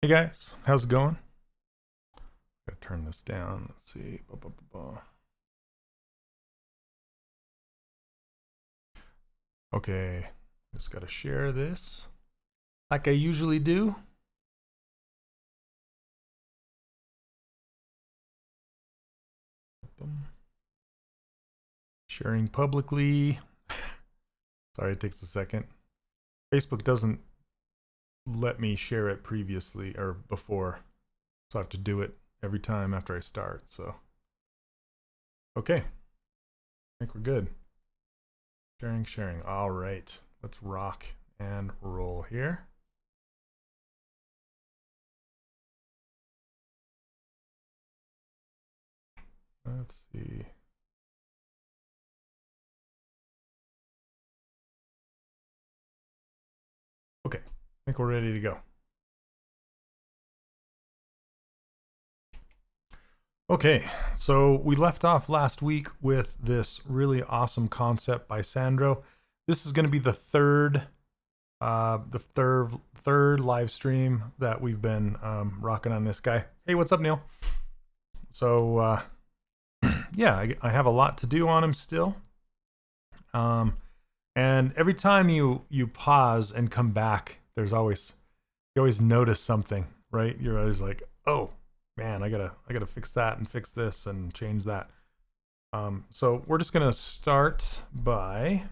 Hey guys, how's it going? Gotta turn this down. Let's see. Okay, just gotta share this like I usually do. Sharing publicly. Sorry, it takes a second. Facebook doesn't let me share it previously or before, so I have to do it every time after I start. So, okay, I think we're good. Sharing. All right, let's rock and roll here. Let's see. Okay, I think we're ready to go. Okay, so we left off last week with this really awesome concept by Sandro. This is going to be the third live stream that we've been rocking on this guy. Hey, what's up, Neil? So yeah, I have a lot to do on him still. And every time you pause and come back, you always notice something, right? You're always like, oh man, I gotta fix that and fix this and change that. So we're just gonna start by,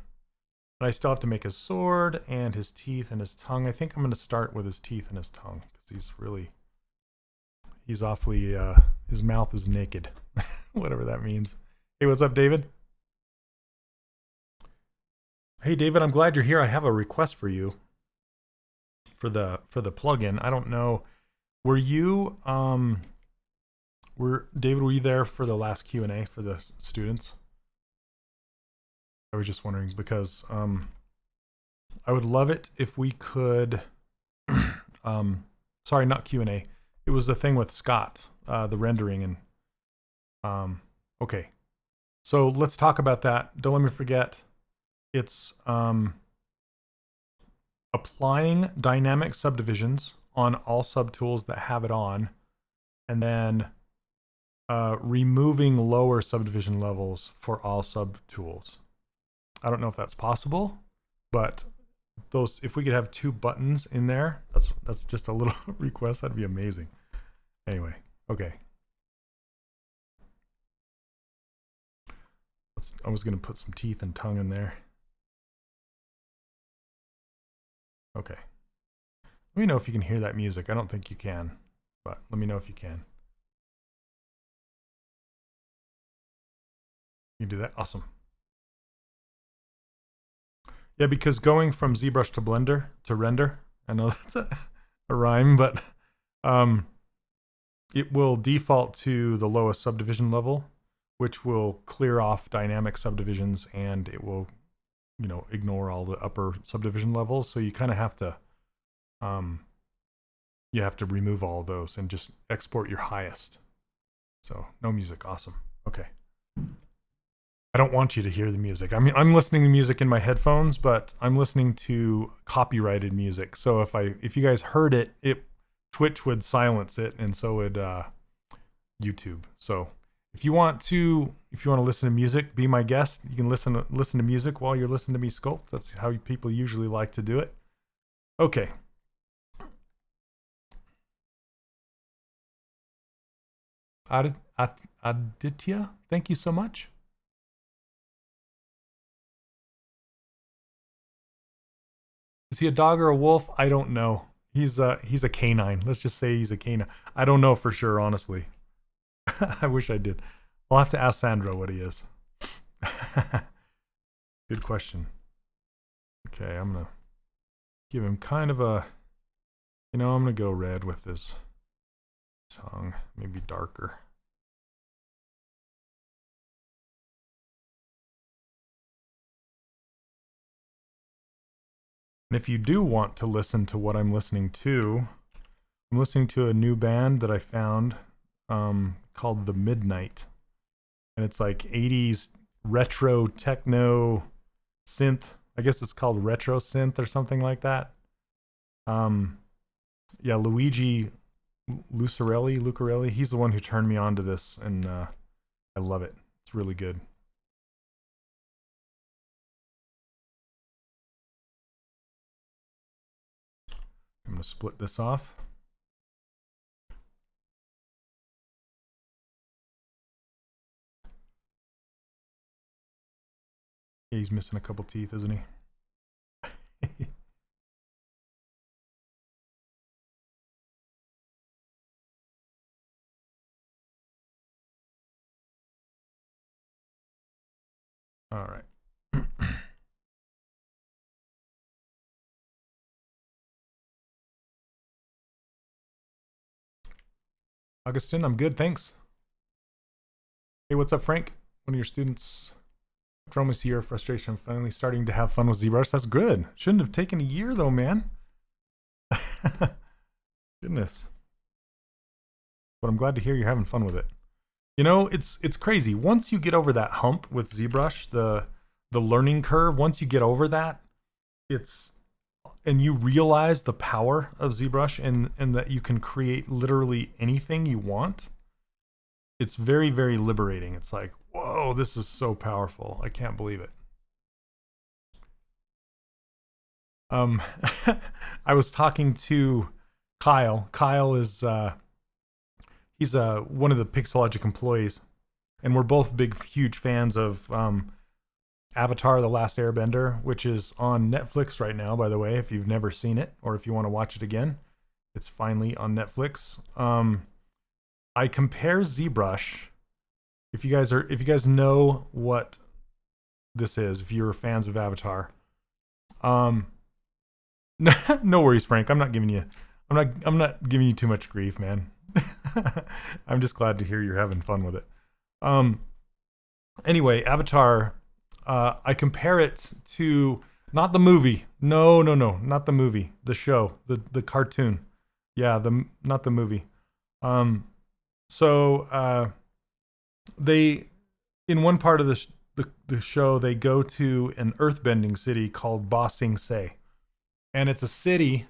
but I still have to make his sword and his teeth and his tongue. I think I'm gonna start with his teeth and his tongue because he's awfully his mouth is naked, whatever that means. Hey, what's up, David? Hey, David, I'm glad you're here. I have a request for you for the plugin. I don't know. Were you David, were you there for the last Q&A for the students? I was just wondering because I would love it if we could sorry, not Q&A. It was the thing with Scott, the rendering and okay. So let's talk about that. Don't let me forget. It's applying dynamic subdivisions on all subtools that have it on, and then removing lower subdivision levels for all subtools. I don't know if that's possible, but those, if we could have 2 buttons in there, that's just a little request. That'd be amazing. Anyway, okay. I was gonna put some teeth and tongue in there. Okay. Let me know if you can hear that music. I don't think you can, but let me know if you can. You can do that? Awesome. Yeah, because going from ZBrush to Blender to render, I know that's a rhyme, but it will default to the lowest subdivision level, which will clear off dynamic subdivisions, and it will, ignore all the upper subdivision levels. So you kind of have to remove all of those and just export your highest. So no music. Awesome. Okay. I don't want you to hear the music. I mean, I'm listening to music in my headphones, but I'm listening to copyrighted music. So if you guys heard it, Twitch would silence it, and so would YouTube. So if you want to listen to music, be my guest. You can listen to music while you're listening to me sculpt. That's how people usually like to do it. Okay. Aditya, thank you so much. Is he a dog or a wolf? I don't know. He's a canine. Let's just say he's a canine. I don't know for sure, honestly. I wish I did. I'll have to ask Sandro what he is. Good question. Okay, I'm gonna give him kind of a, I'm gonna go red with his tongue, maybe darker. And if you do want to listen to what I'm listening to a new band that I found called The Midnight. And it's like 80s retro techno synth. I guess it's called retro synth or something like that. Yeah, Luigi Lucarelli. He's the one who turned me on to this, and I love it. It's really good. I'm going to split this off. Yeah, he's missing a couple teeth, isn't he? All right. Augustin, I'm good, thanks. Hey, what's up, Frank? One of your students. From this year, frustration. Finally starting to have fun with ZBrush. That's good. Shouldn't have taken a year though, man. Goodness. But I'm glad to hear you're having fun with it. You know, it's crazy. Once you get over that hump with ZBrush, the learning curve, once you get over that, and you realize the power of ZBrush and that you can create literally anything you want, it's very, very liberating. It's like, whoa, this is so powerful. I can't believe it. I was talking to Kyle. Kyle is he's one of the Pixologic employees, and we're both big, huge fans of Avatar: The Last Airbender, which is on Netflix right now, by the way. If you've never seen it, or if you want to watch it again, it's finally on Netflix. I compare ZBrush. If you guys know what this is, if you're fans of Avatar, no worries, Frank. I'm not giving you too much grief, man. I'm just glad to hear you're having fun with it. Anyway, Avatar, I compare it to not the movie. No, not the movie. The show, the cartoon. Yeah, not the movie. So they, in one part of the show, they go to an earthbending city called Ba Sing Se, and it's a city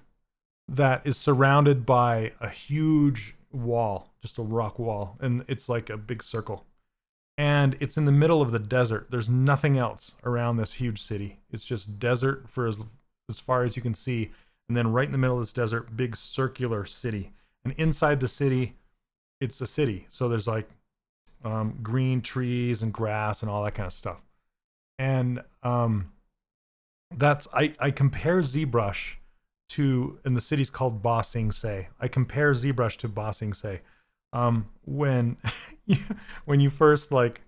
that is surrounded by a huge wall, just a rock wall, and it's like a big circle. And it's in the middle of the desert. There's nothing else around this huge city. It's just desert for as far as you can see. And then right in the middle of this desert, big circular city. And inside the city, it's a city. So there's like green trees and grass and all that kind of stuff. And I compare ZBrush to, and the city's called Ba Sing Se. I compare ZBrush to Ba Sing Se. When you first like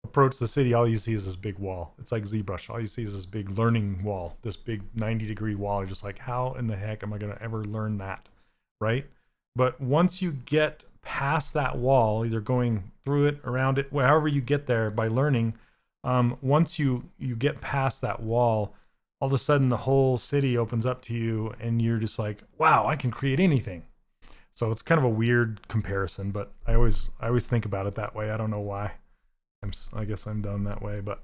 approach the city, all you see is this big wall. It's like ZBrush. All you see is this big learning wall, this big 90-degree wall. You're just like, how in the heck am I going to ever learn that? Right? But once you get past that wall, either going through it, around it, however you get there by learning, once you get past that wall, all of a sudden the whole city opens up to you and you're just like, wow, I can create anything. So it's kind of a weird comparison, but I always think about it that way. I don't know why. I guess I'm done that way, but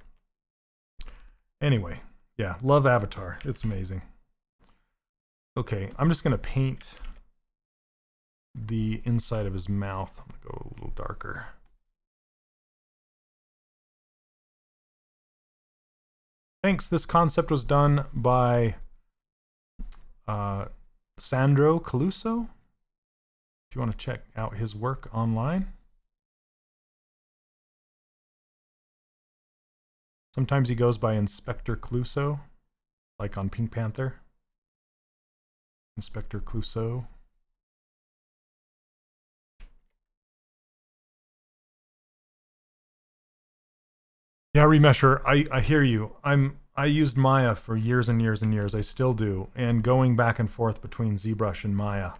anyway, yeah, love Avatar. It's amazing. Okay, I'm just gonna paint the inside of his mouth. I'm gonna go a little darker. Thanks. This concept was done by Sandro Cleuzo. If you want to check out his work online. Sometimes he goes by Inspector Cleuzo, like on Pink Panther. Inspector Cleuzo. Yeah, Remesher, I hear you. I used Maya for years and years and years. I still do. And going back and forth between ZBrush and Maya,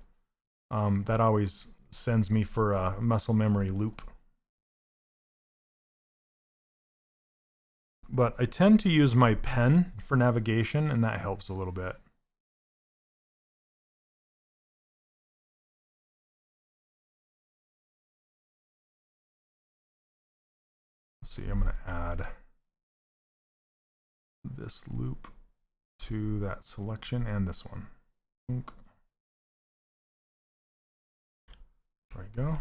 that always sends me for a muscle memory loop. But I tend to use my pen for navigation, and that helps a little bit. Let's see, I'm going to add this loop to that selection and this one. go.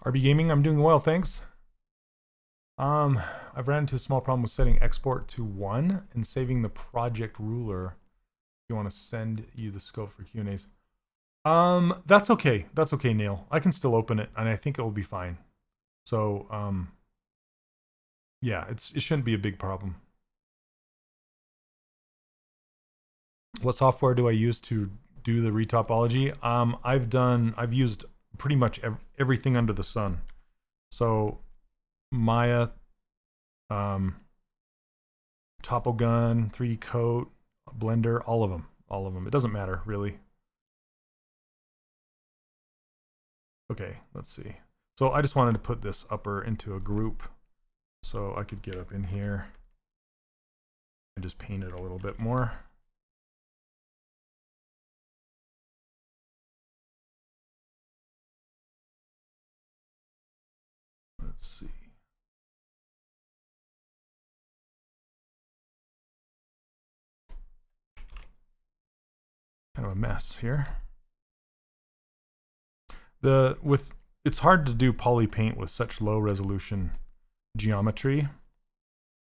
RB Gaming, I'm doing well, thanks. I've ran into a small problem with setting export to 1 and saving the project ruler. If you want to send you the scope for Q&As. That's okay. That's okay, Neil. I can still open it, and I think it will be fine. So, yeah, it shouldn't be a big problem. What software do I use to do the retopology? I've used pretty much everything under the sun. So, Maya, Topogun, 3D Coat, Blender, all of them. It doesn't matter, really. Okay, let's see. So I just wanted to put this upper into a group so I could get up in here and just paint it a little bit more. Let's see. Kind of a mess here. It's hard to do poly paint with such low resolution geometry,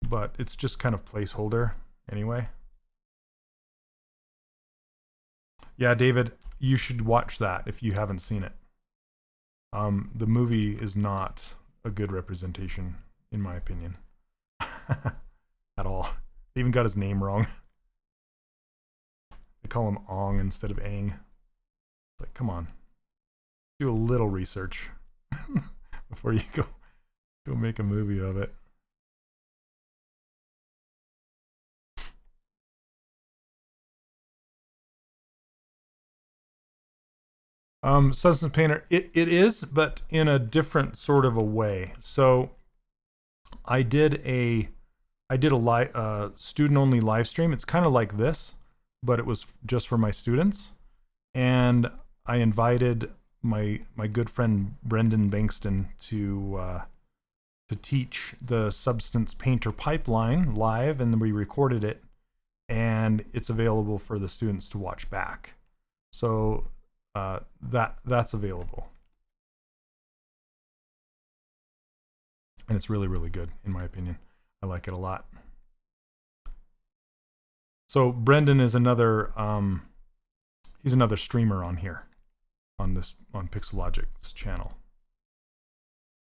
but it's just kind of placeholder anyway. Yeah, David, you should watch that if you haven't seen it. The movie is not a good representation, in my opinion, at all. They even got his name wrong. They call him Ong instead of Aang. Like, come on. Do a little research before you go make a movie of it. Substance Painter, it is, but in a different sort of a way. So I did a student only live stream. It's kind of like this, but it was just for my students, and I invited my good friend Brendan Bankston to teach the Substance Painter pipeline live, and then we recorded it, and it's available for the students to watch back. So that's available, and it's really, really good in my opinion. I like it a lot. So Brendan is another he's another streamer on here on Pixologic's channel.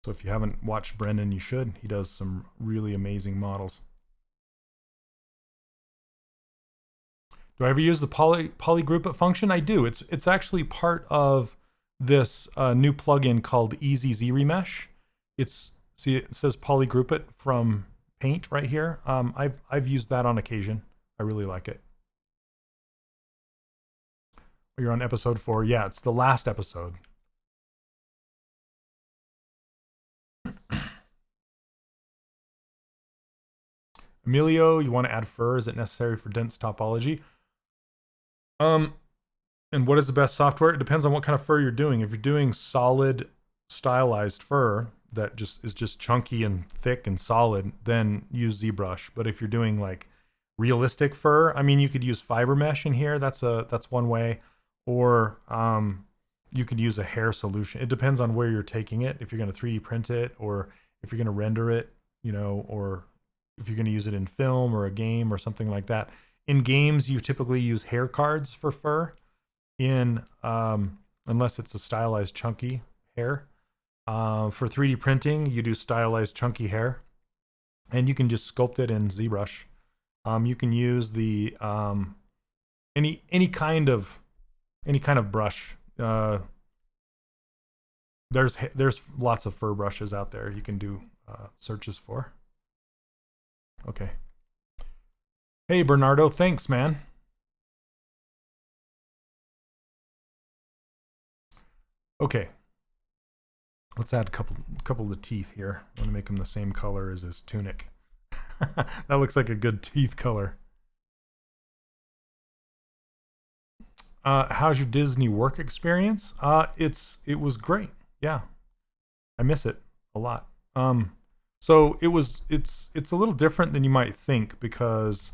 So if you haven't watched Brendan, you should. He does some really amazing models. Do I ever use the polygroup function? I do. It's actually part of this new plugin called Easy ZRemesh. See, it says polygroup it from Paint right here. I've used that on occasion. I really like it. You're on episode 4. Yeah, it's the last episode. Emilio, you want to add fur? Is it necessary for dense topology? And what is the best software? It depends on what kind of fur you're doing. If you're doing solid stylized fur that is just chunky and thick and solid, then use ZBrush. But if you're doing like realistic fur, I mean, you could use fiber mesh in here. That's one way. Or you could use a hair solution. It depends on where you're taking it. If you're going to 3D print it, or if you're going to render it, you know, or if you're going to use it in film or a game or something like that. In games, you typically use hair cards for fur. Unless it's a stylized chunky hair. For 3D printing, you do stylized chunky hair, and you can just sculpt it in ZBrush. You can use the any kind of brush. There's lots of fur brushes out there you can do searches for. Okay. Hey Bernardo, thanks man. Okay. Let's add a couple of the teeth here. I want to make them the same color as his tunic. That looks like a good teeth color. How's your Disney work experience? It was great. Yeah, I miss it a lot. So it's a little different than you might think, because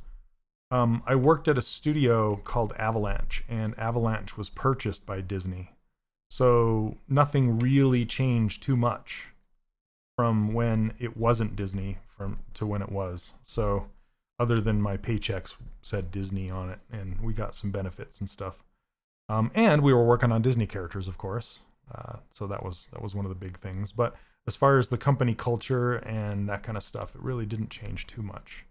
I worked at a studio called Avalanche, and Avalanche was purchased by Disney. So nothing really changed too much from when it wasn't Disney to when it was. So other than my paychecks said Disney on it, and we got some benefits and stuff. And we were working on Disney characters, of course. So that was one of the big things. But as far as the company culture and that kind of stuff, it really didn't change too much.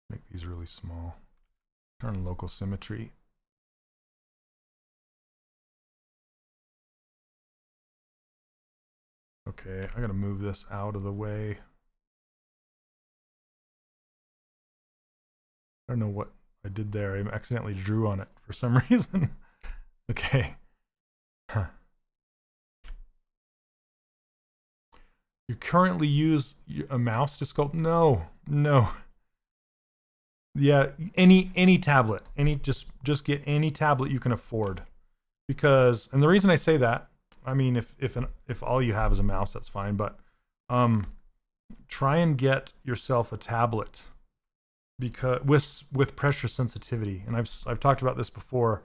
Make these really small. Turn local symmetry. Okay, I gotta move this out of the way. I don't know what I did there. I accidentally drew on it for some reason. Okay. Huh. You currently use a mouse to sculpt? No, no. Yeah, any tablet, just get any tablet you can afford, because, and the reason I say that, I mean, if all you have is a mouse, that's fine, but try and get yourself a tablet, because with pressure sensitivity, and I've talked about this before,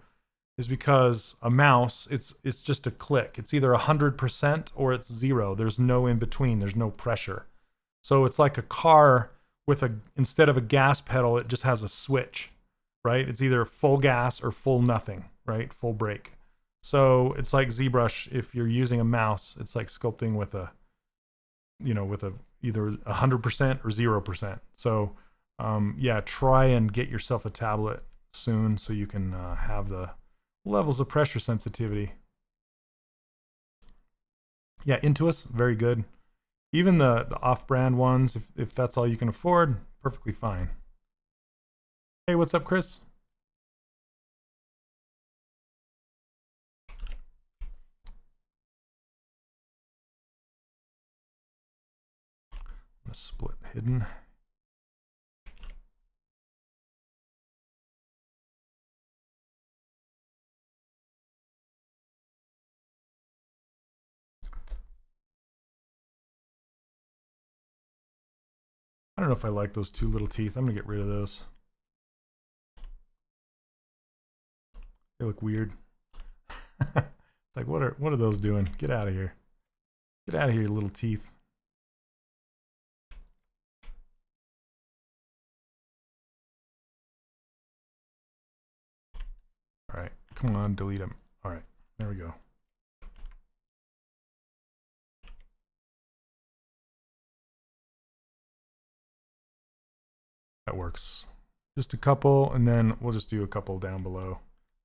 is because a mouse, it's just a click. It's either 100% or it's 0. There's no in between. There's no pressure. So it's like a car with instead of a gas pedal, it just has a switch, right? It's either full gas or full nothing, right? Full brake. So it's like ZBrush. If you're using a mouse, it's like sculpting with either 100% or 0%. So yeah, try and get yourself a tablet soon so you can have the levels of pressure sensitivity. Yeah, Intuos, very good. Even the off-brand ones, if that's all you can afford, perfectly fine. Hey, what's up, Chris? I'm gonna split hidden. I don't know if I like those two little teeth. I'm gonna get rid of those. They look weird. Like, what are those doing? Get out of here. Get out of here, you little teeth. All right, come on, delete them. All right, there we go. That works. Just a couple, and then we'll just do a couple down below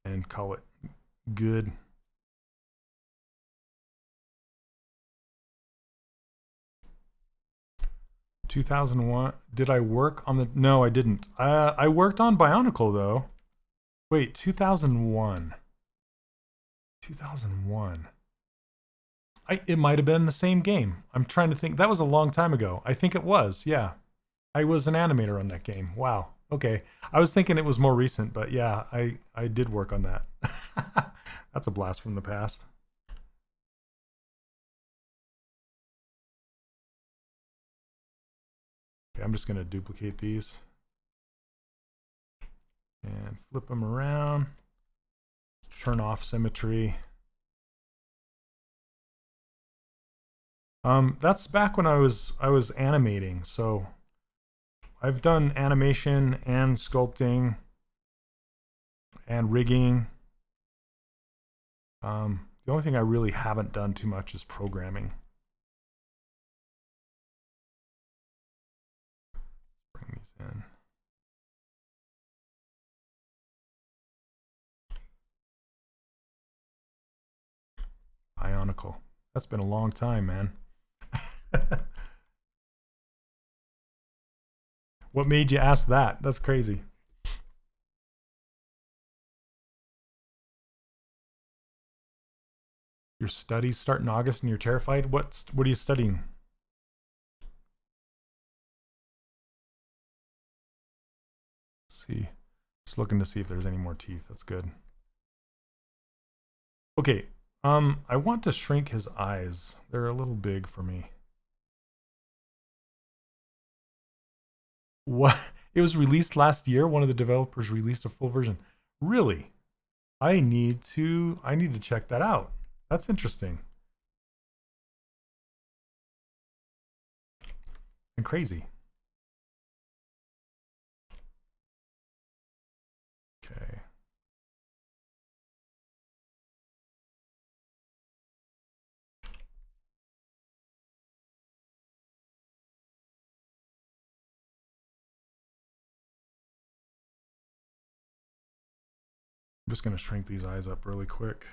and call it good. $2001. Did I work on the? No, I didn't. I worked on Bionicle though. Wait, 2001. 2001. It might have been the same game. I'm trying to think. That was a long time ago. I think it was. Yeah, I was an animator on that game. Wow. Okay. I was thinking it was more recent, but yeah, I did work on that. That's a blast from the past. Okay, I'm just going to duplicate these and flip them around. Turn off symmetry. That's back when I was animating. So I've done animation and sculpting and rigging. The only thing I really haven't done too much is programming. Bring these in. Bionicle. That's been a long time, man. What made you ask that? That's crazy. Your studies start in August and you're terrified? What are you studying? Let's see. Just looking to see if there's any more teeth. That's good. Okay. I want to shrink his eyes. They're a little big for me. What? It was released last year. One of the developers released a full version. Really? I need to check that out. That's interesting. And crazy. Okay. I'm just going to shrink these eyes up really quick.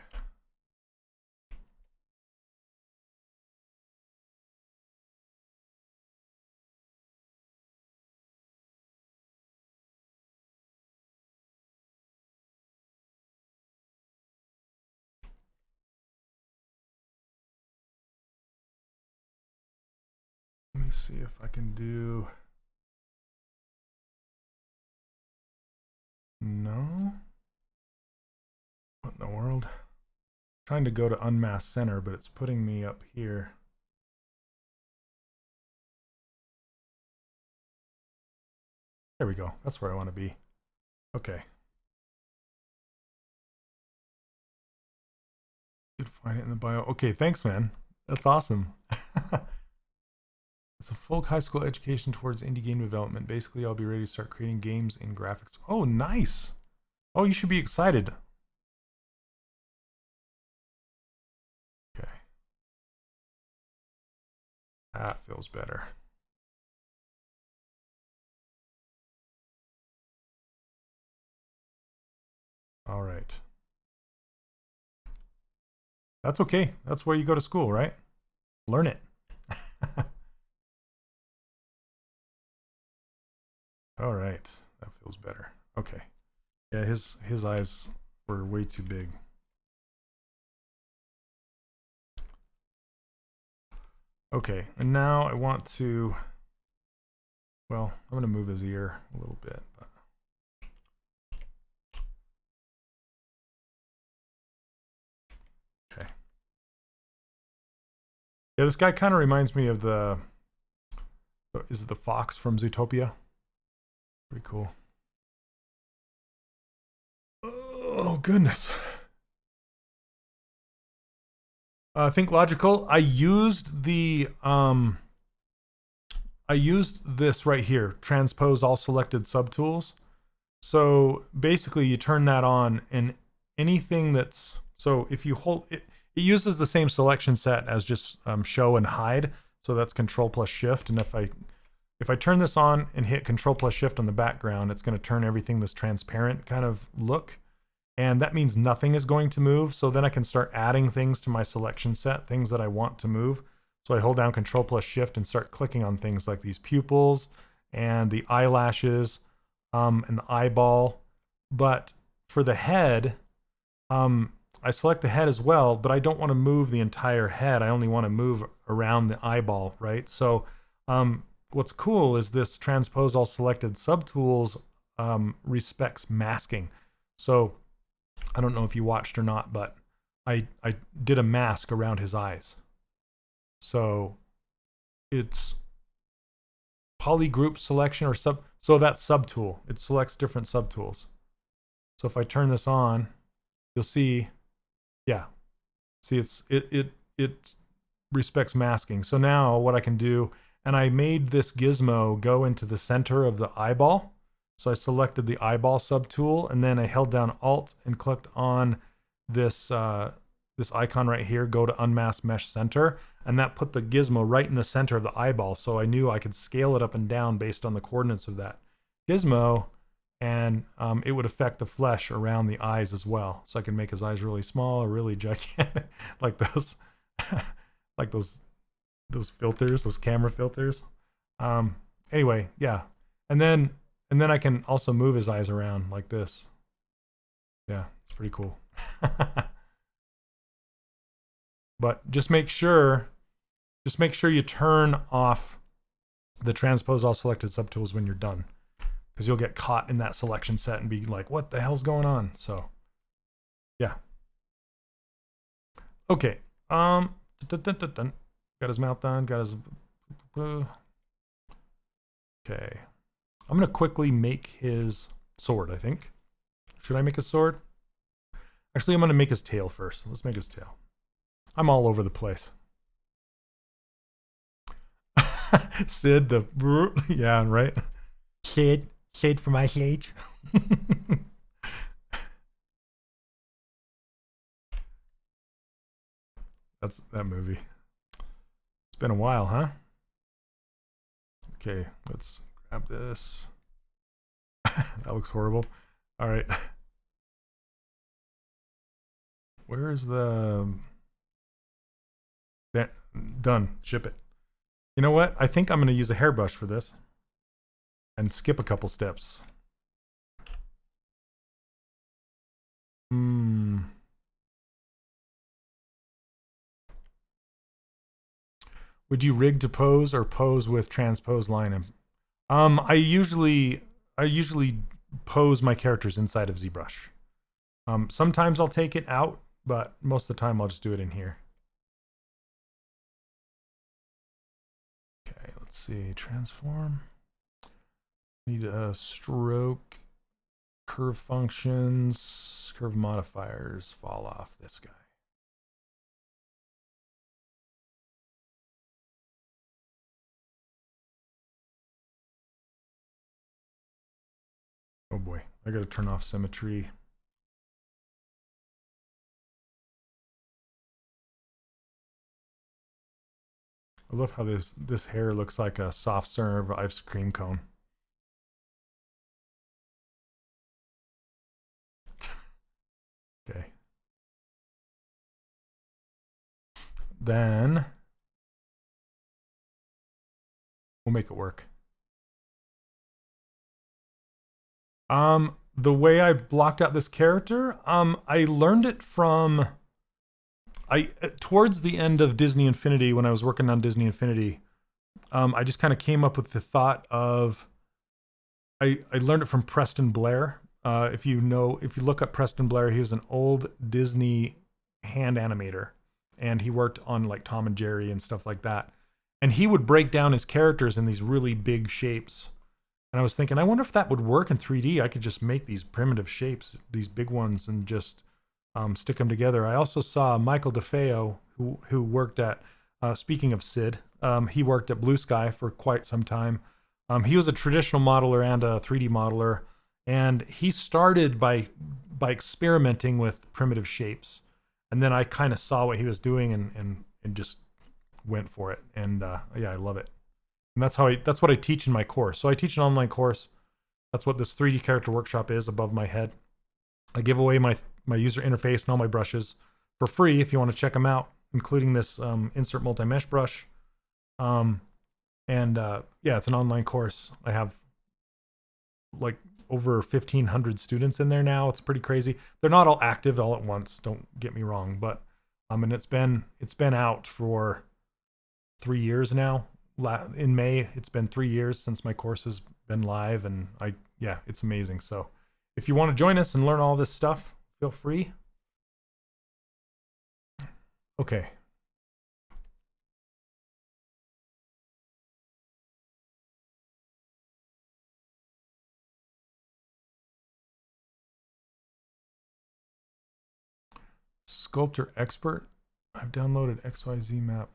Let me see if I can do... No? What in the world? I'm trying to go to unmask center, but it's putting me up here. There we go. That's where I want to be. Okay. You'd find it in the bio. Okay, thanks, man. That's awesome. It's a full high school education towards indie game development. Basically, I'll be ready to start creating games in graphics. Oh, nice. Oh, you should be excited. Okay. That feels better. All right. That's okay. That's where you go to school, right? Learn it. All right. That feels better. Okay. Yeah, his eyes were way too big. Okay, and now I want to, well, I'm going to move his ear a little bit. But... Okay. Yeah, this guy kind of reminds me of the, is it the fox from Zootopia? Pretty cool. Oh, goodness. Think logical. I used this right here, transpose all selected subtools. So basically you turn that on and anything that's, so if you hold it, it uses the same selection set as just show and hide. So that's Control plus Shift. And if I turn this on and hit Control plus Shift on the background, it's going to turn everything this transparent kind of look. And that means nothing is going to move. So then I can start adding things to my selection set, things that I want to move. So I hold down Control plus Shift and start clicking on things like these pupils and the eyelashes and the eyeball. But for the head, I select the head as well, but I don't want to move the entire head. I only want to move around the eyeball, right? So what's cool is this transpose all selected subtools respects masking. So I don't know if you watched or not, but I did a mask around his eyes. So it's polygroup selection or so that's subtool. It selects different subtools. So if I turn this on, you'll see, yeah, see it respects masking. So now what I can do, and I made this gizmo go into the center of the eyeball. So I selected the eyeball subtool, and then I held down Alt and clicked on this this icon right here, go to Unmask Mesh Center, and that put the gizmo right in the center of the eyeball. So I knew I could scale it up and down based on the coordinates of that gizmo, and it would affect the flesh around the eyes as well. So I can make his eyes really small or really gigantic, like those, like those filters, those camera filters. Anyway, yeah, and then I can also move his eyes around like this. Yeah, it's pretty cool. But just make sure you turn off the transpose all selected subtools when you're done, because you'll get caught in that selection set and be like, what the hell's going on? So yeah. Okay. Got his mouth done. Got his. Okay. I'm gonna quickly make his sword. I think. Should I make a sword? Actually, I'm gonna make his tail first. Let's make his tail. I'm all over the place. Sid, the yeah, right. Sid from Ice Age. That's that movie. It's been a while, huh? Okay, let's grab this. That looks horrible. All right. Where is the... Done. Ship it. You know what? I think I'm going to use a hairbrush for this. And skip a couple steps. Would you rig to pose or pose with transpose line? I usually pose my characters inside of ZBrush. Sometimes I'll take it out, but most of the time I'll just do it in here. Okay, let's see. Transform. Need a stroke, curve functions, curve modifiers, fall off this guy. Oh boy, I gotta turn off symmetry. I love how this hair looks like a soft serve ice cream cone. Okay. Then we'll make it work. The way I blocked out this character, I learned it from towards the end of Disney Infinity, when I was working on Disney Infinity, I just kind of came up with the thought of I learned it from Preston Blair. If you look up Preston Blair, he was an old Disney hand animator, and he worked on like Tom and Jerry and stuff like that. And he would break down his characters in these really big shapes. And I was thinking, I wonder if that would work in 3D. I could just make these primitive shapes, these big ones, and just stick them together. I also saw Michael DeFeo, who worked at, speaking of Sid, he worked at Blue Sky for quite some time. He was a traditional modeler and a 3D modeler, and he started by experimenting with primitive shapes. And then I kind of saw what he was doing and just went for it. And yeah, I love it. And that's what I teach in my course. So I teach an online course. That's what this 3D character workshop is above my head. I give away my user interface and all my brushes for free if you want to check them out, including this insert multi-mesh brush. Yeah, it's an online course. I have like over 1,500 students in there now. It's pretty crazy. They're not all active all at once, don't get me wrong, but and it's been out for 3 years now. In May, it's been 3 years since my course has been live, and yeah, it's amazing. So if you want to join us and learn all this stuff, feel free. Okay. Sculptor Expert. I've downloaded XYZ map.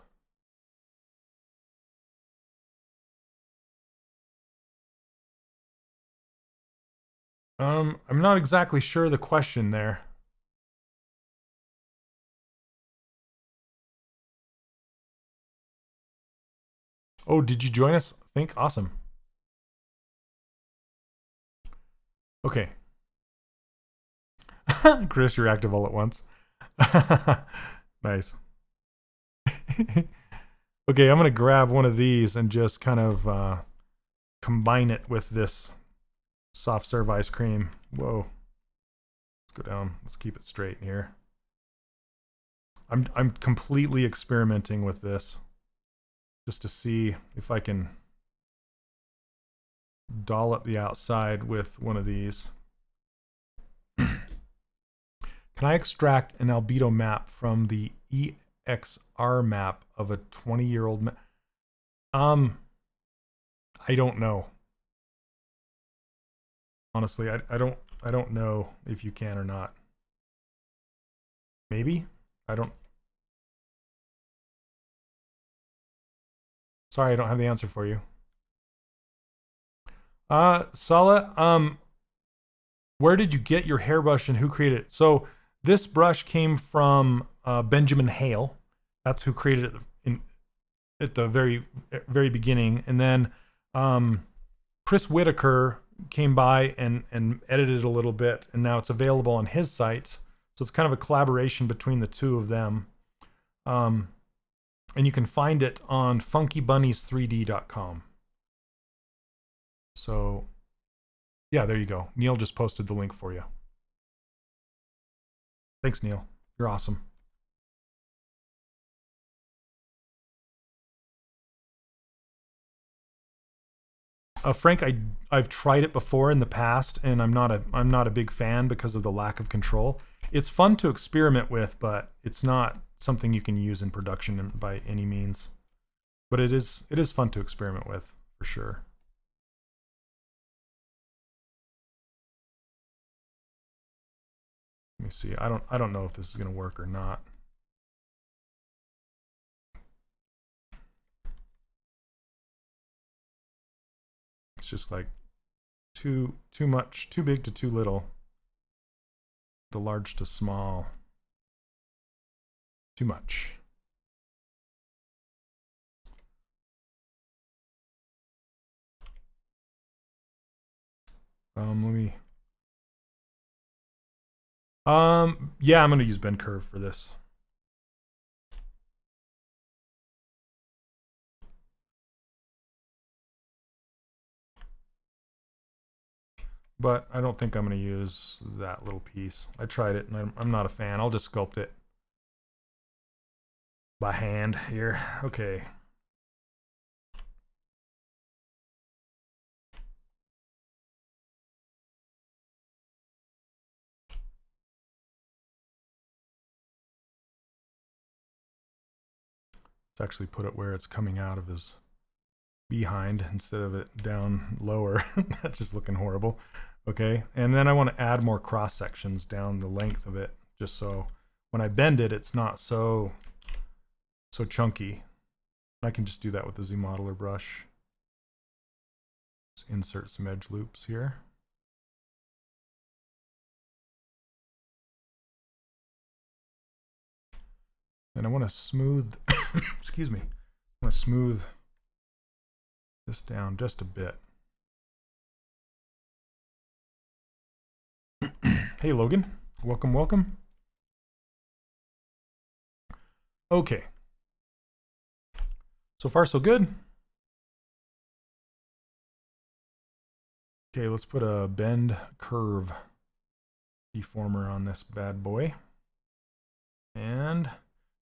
I'm not exactly sure the question there. Oh, did you join us? Think awesome. Okay. Chris, you're active all at once. Nice. Okay, I'm gonna grab one of these and just kind of combine it with this soft serve ice cream. Whoa. Let's go down. Let's keep it straight here. I'm completely experimenting with this just to see if I can doll up the outside with one of these. Can I extract an albedo map from the EXR map of a 20-year-old map? I don't know. Honestly, I don't know if you can or not. Maybe? I don't. Sorry, I don't have the answer for you. Sala, where did you get your hairbrush and who created it? So this brush came from Benjamin Hale. That's who created it at the very beginning. And then Chris Whitaker came by and edited it a little bit, and now it's available on his site. So it's kind of a collaboration between the two of them. And you can find it on funkybunnies3d.com. So yeah, there you go. Neil just posted the link for you. Thanks, Neil. You're awesome. Frank, I've tried it before in the past, and I'm not a big fan because of the lack of control. It's fun to experiment with, but it's not something you can use in production by any means. But it is fun to experiment with for sure. Let me see. I don't know if this is going to work or not. It's just like too much, too big to too little. The large to small. Too much. Let me. Yeah, I'm gonna use bend curve for this. But I don't think I'm going to use that little piece. I tried it, and I'm not a fan. I'll just sculpt it by hand here. Okay. Let's actually put it where it's coming out of his behind instead of it down lower. That's just looking horrible. Okay, and then I want to add more cross sections down the length of it, just so when I bend it, it's not so chunky. I can just do that with the Z modeler brush. Just insert some edge loops here. And I want to smooth, excuse me, I want to smooth this down just a bit. Hey Logan, welcome, welcome. Okay. So far so good. Okay, let's put a bend curve deformer on this bad boy. And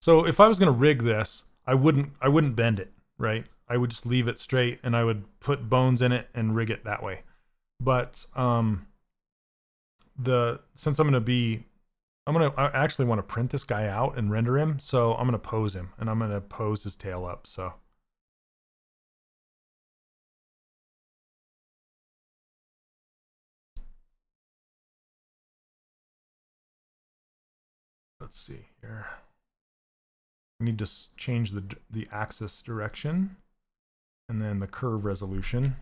so if I was going to rig this, I wouldn't bend it, right? I would just leave it straight, and I would put bones in it and rig it that way. But since I actually want to print this guy out and render him, so I'm going to pose him, and I'm going to pose his tail up. So let's see here. I need to change the axis direction, and then the curve resolution,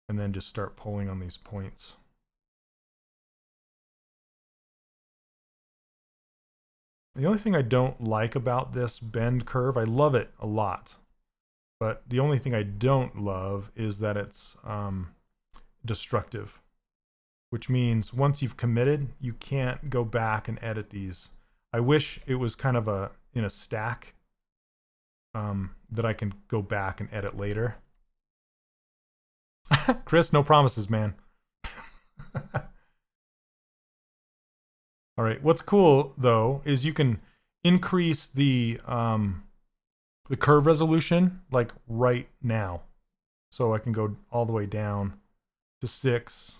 and then just start pulling on these points. The only thing I don't like about this bend curve, I love it a lot, but the only thing I don't love is that it's destructive, which means once you've committed, you can't go back and edit these. I wish it was kind of in a stack that I can go back and edit later. Chris, no promises, man. All right, what's cool though is you can increase the curve resolution like right now. So I can go all the way down to 6.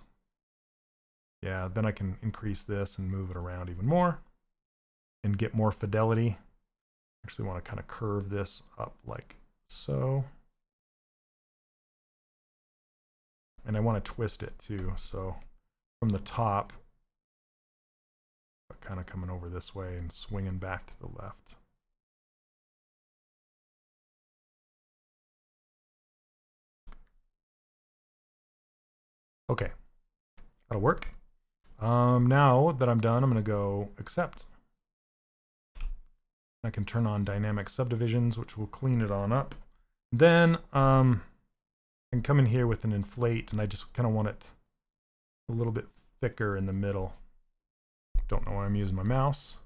Yeah, then I can increase this and move it around even more and get more fidelity. Actually want to kind of curve this up like so. And I want to twist it too. So from the top, kind of coming over this way and swinging back to the left. Okay, that'll work. Now that I'm done, I'm going to go accept. I can turn on dynamic subdivisions, which will clean it on up. Then I can come in here with an inflate, and I just kind of want it a little bit thicker in the middle. Don't know why I'm using my mouse.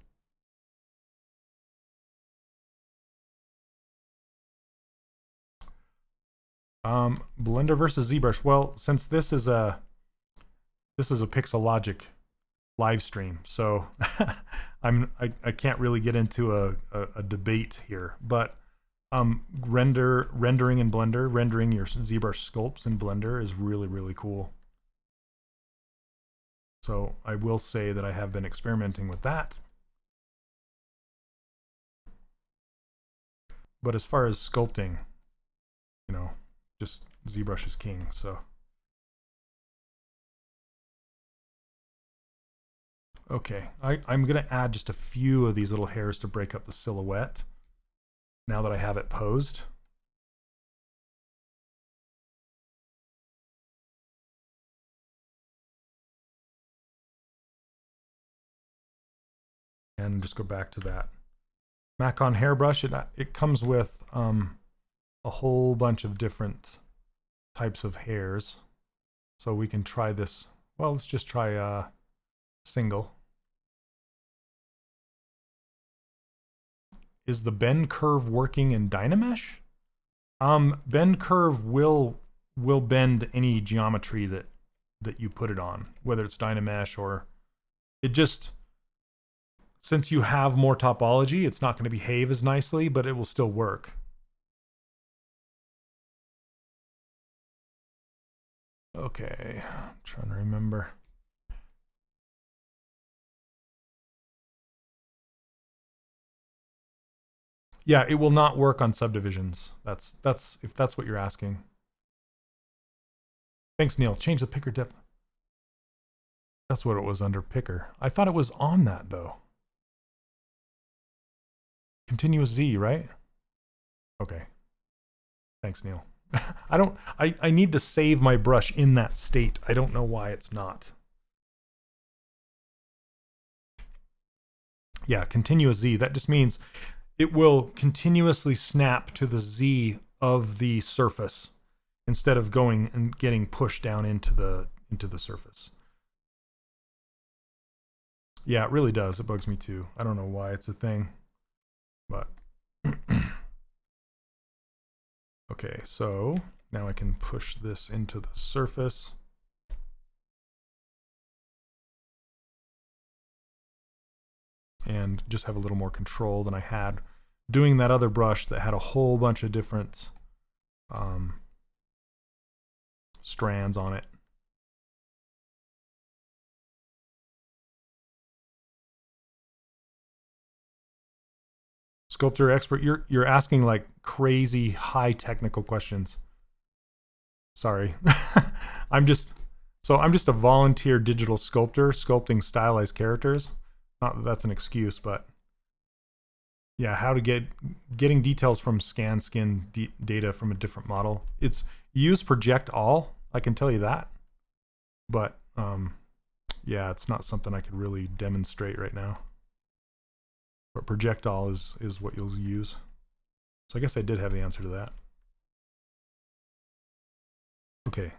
Blender versus ZBrush. Well, since this is a Pixologic live stream, so I can't really get into a debate here. But rendering in Blender, rendering your ZBrush sculpts in Blender is really, really cool. So I will say that I have been experimenting with that. But as far as sculpting, you know, just ZBrush is king. So okay, I'm going to add just a few of these little hairs to break up the silhouette now that I have it posed. And just go back to that Macon hairbrush. It comes with a whole bunch of different types of hairs. So we can try this. Well, let's just try single. Is the bend curve working in Dynamesh? Bend curve will bend any geometry that you put it on, whether it's Dynamesh or it just, since you have more topology, it's not going to behave as nicely, but it will still work. Okay, I'm trying to remember. Yeah, it will not work on subdivisions. That's if that's what you're asking. Thanks, Neil. Change the picker depth. That's what it was under picker. I thought it was on that though. Continuous Z, right? Okay. Thanks, Neil. I need to save my brush in that state. I don't know why it's not. Yeah, continuous Z. That just means it will continuously snap to the Z of the surface instead of going and getting pushed down into the surface. Yeah, it really does. It bugs me too. I don't know why it's a thing, but okay, so now I can push this into the surface. And just have a little more control than I had doing that other brush that had a whole bunch of different strands on it. Sculptor expert, you're asking like crazy high technical questions. Sorry. I'm just a volunteer digital sculptor sculpting stylized characters. Not that that's an excuse, but yeah, how to getting details from scan skin data from a different model. It's use project all, I can tell you that, but yeah, it's not something I could really demonstrate right now. But project all is what you'll use. So I guess I did have the answer to that. Okay.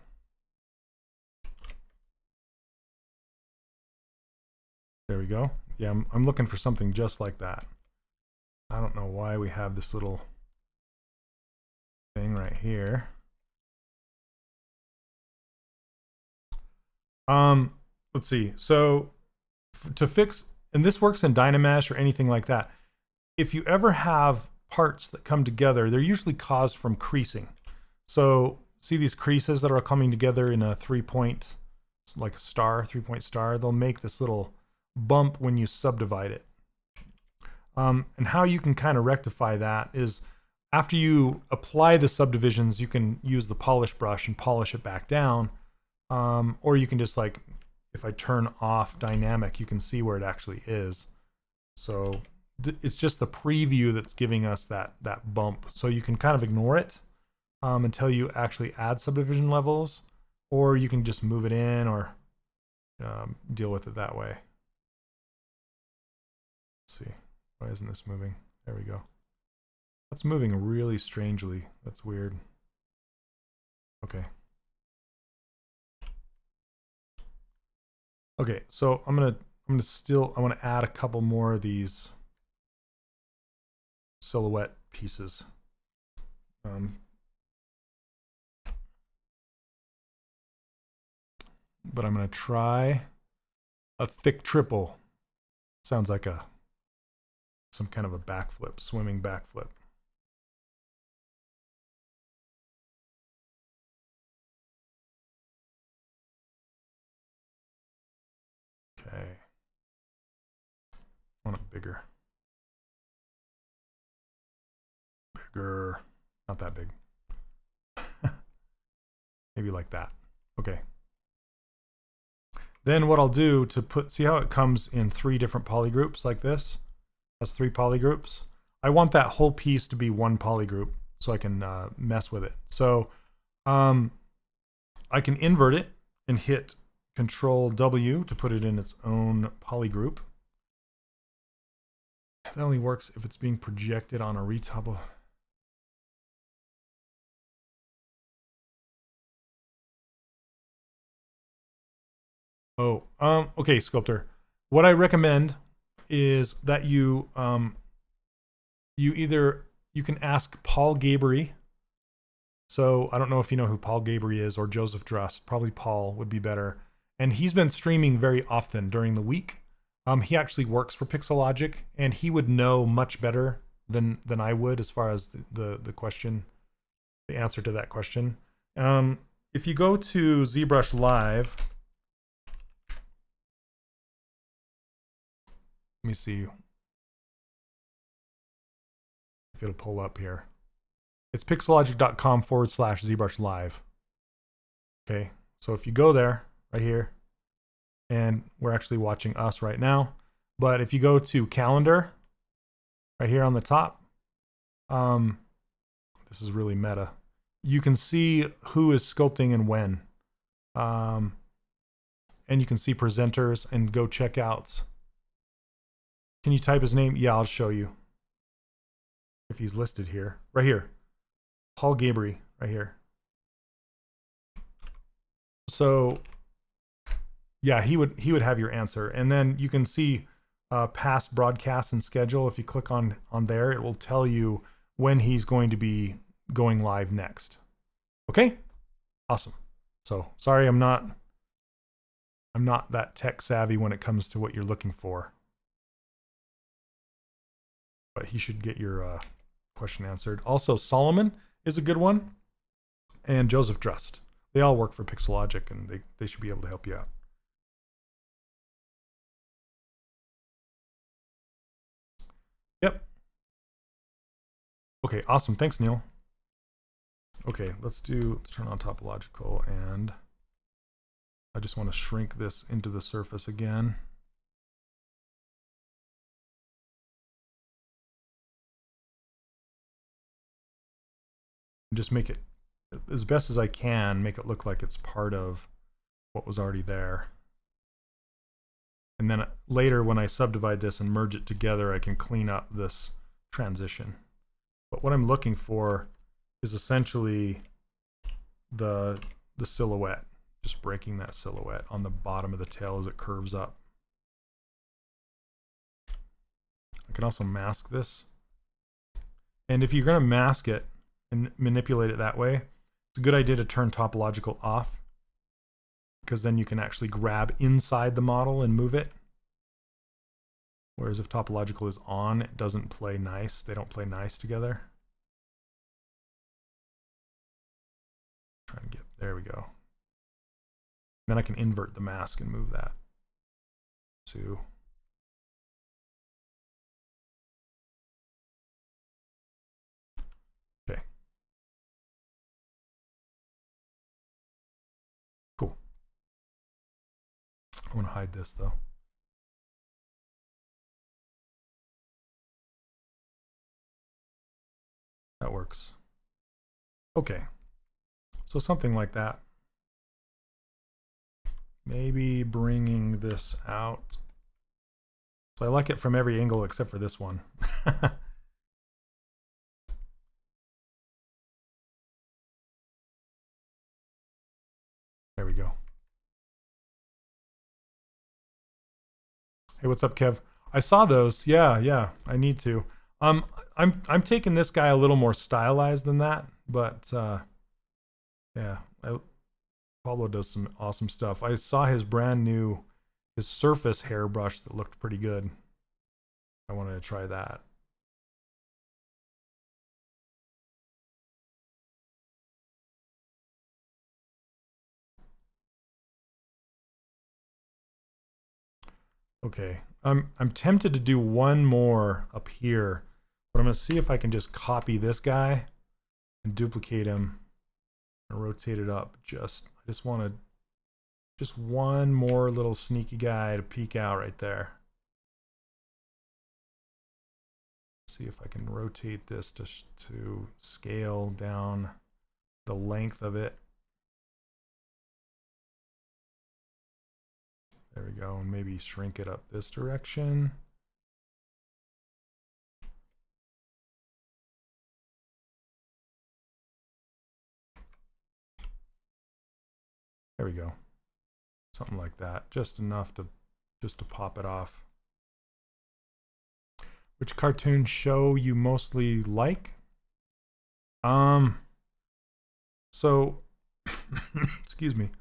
There we go. Yeah, I'm looking for something just like that. I don't know why we have this little thing right here. Let's see. So to fix, and this works in Dynamesh or anything like that. If you ever have parts that come together, they're usually caused from creasing. So see these creases that are coming together in a 3-point like a star, 3-point star, they'll make this little bump when you subdivide it. And how you can kind of rectify that is after you apply the subdivisions, you can use the polish brush and polish it back down. Or you can just like, if I turn off dynamic, you can see where it actually is. So it's just the preview that's giving us that bump. So you can kind of ignore it until you actually add subdivision levels, or you can just move it in or deal with it that way. Let's see. Why isn't this moving? There we go. That's moving really strangely. That's weird. Okay. Okay, so I want to add a couple more of these silhouette pieces. But I'm going to try a thick triple. Sounds like some kind of a backflip, swimming backflip. Okay. I want it bigger. Bigger. Not that big. Maybe like that. Okay. Then what I'll do to see how it comes in 3 different polygroups like this. That's 3 polygroups. I want that whole piece to be 1 polygroup so I can mess with it. So I can invert it and hit Control W to put it in its own polygroup. That only works if it's being projected on a retable. Oh, okay, Sculptor. What I recommend is that you you can ask Paul Gabry. So I don't know if you know who Paul Gabry is or Joseph Drust. Probably Paul would be better. And he's been streaming very often during the week. He actually works for Pixologic, and he would know much better than I would as far as the question, the answer to that question. If you go to ZBrush Live, let me see if it'll pull up here. It's pixologic.com/ZBrush Live. Okay, so if you go there, right here, and we're actually watching us right now, but if you go to calendar, right here on the top, this is really meta. You can see who is sculpting and when. And you can see presenters and go check outs. Can you type his name? Yeah, I'll show you. If he's listed here. Right here. Paul Gabry, right here. So yeah, he would have your answer. And then you can see past broadcasts and schedule. If you click on there, it will tell you when he's going to be going live next. Okay? Awesome. So sorry I'm not that tech savvy when it comes to what you're looking for. But he should get your question answered. Also, Solomon is a good one. And Joseph Drust. They all work for Pixologic, and they should be able to help you out. Yep. Okay, awesome. Thanks, Neil. Okay, let's turn on topological, and I just want to shrink this into the surface again. And just make it, as best as I can, make it look like it's part of what was already there. And then later when I subdivide this and merge it together, I can clean up this transition. But what I'm looking for is essentially the silhouette, just breaking that silhouette on the bottom of the tail as it curves up. I can also mask this. And if you're going to mask it and manipulate it that way, it's a good idea to turn topological off, because then you can actually grab inside the model and move it. Whereas if topological is on, it doesn't play nice. They don't play nice together. Trying to get, there we go. Then I can invert the mask and move that to. Okay. Cool. I want to hide this though. That works. Okay. So something like that. Maybe bringing this out. So I like it from every angle except for this one. There we go. Hey, what's up, Kev? I saw those. Yeah, I need to. I'm taking this guy a little more stylized than that, but yeah, Pablo does some awesome stuff. I saw his brand new, his surface hairbrush that looked pretty good. I wanted to try that. Okay, I'm tempted to do one more up here, but I'm gonna see if I can just copy this guy and duplicate him and rotate it up. I just wanted just one more little sneaky guy to peek out right there. See if I can rotate this to scale down the length of it. There we go, and maybe shrink it up this direction. There we go. Something like that, just enough to pop it off. Which cartoon show you mostly like? So excuse me.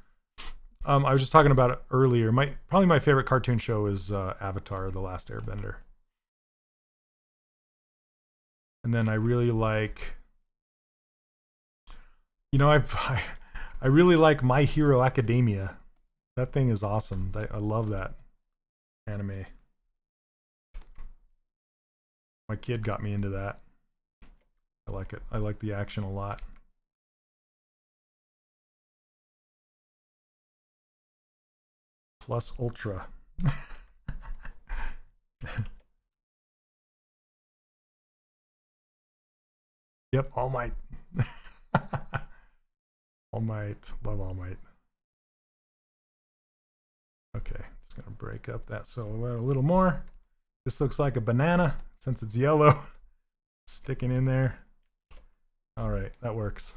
I was just talking about it earlier. Probably my favorite cartoon show is Avatar: The Last Airbender. And then I really like, you know, I really like My Hero Academia. That thing is awesome. I love that anime. My kid got me into that. I like it. I like the action a lot. Plus Ultra. Yep, All Might. All Might. Love All Might. Okay, just gonna break up that silhouette a little more. This looks like a banana since it's yellow. Sticking in there. All right, that works.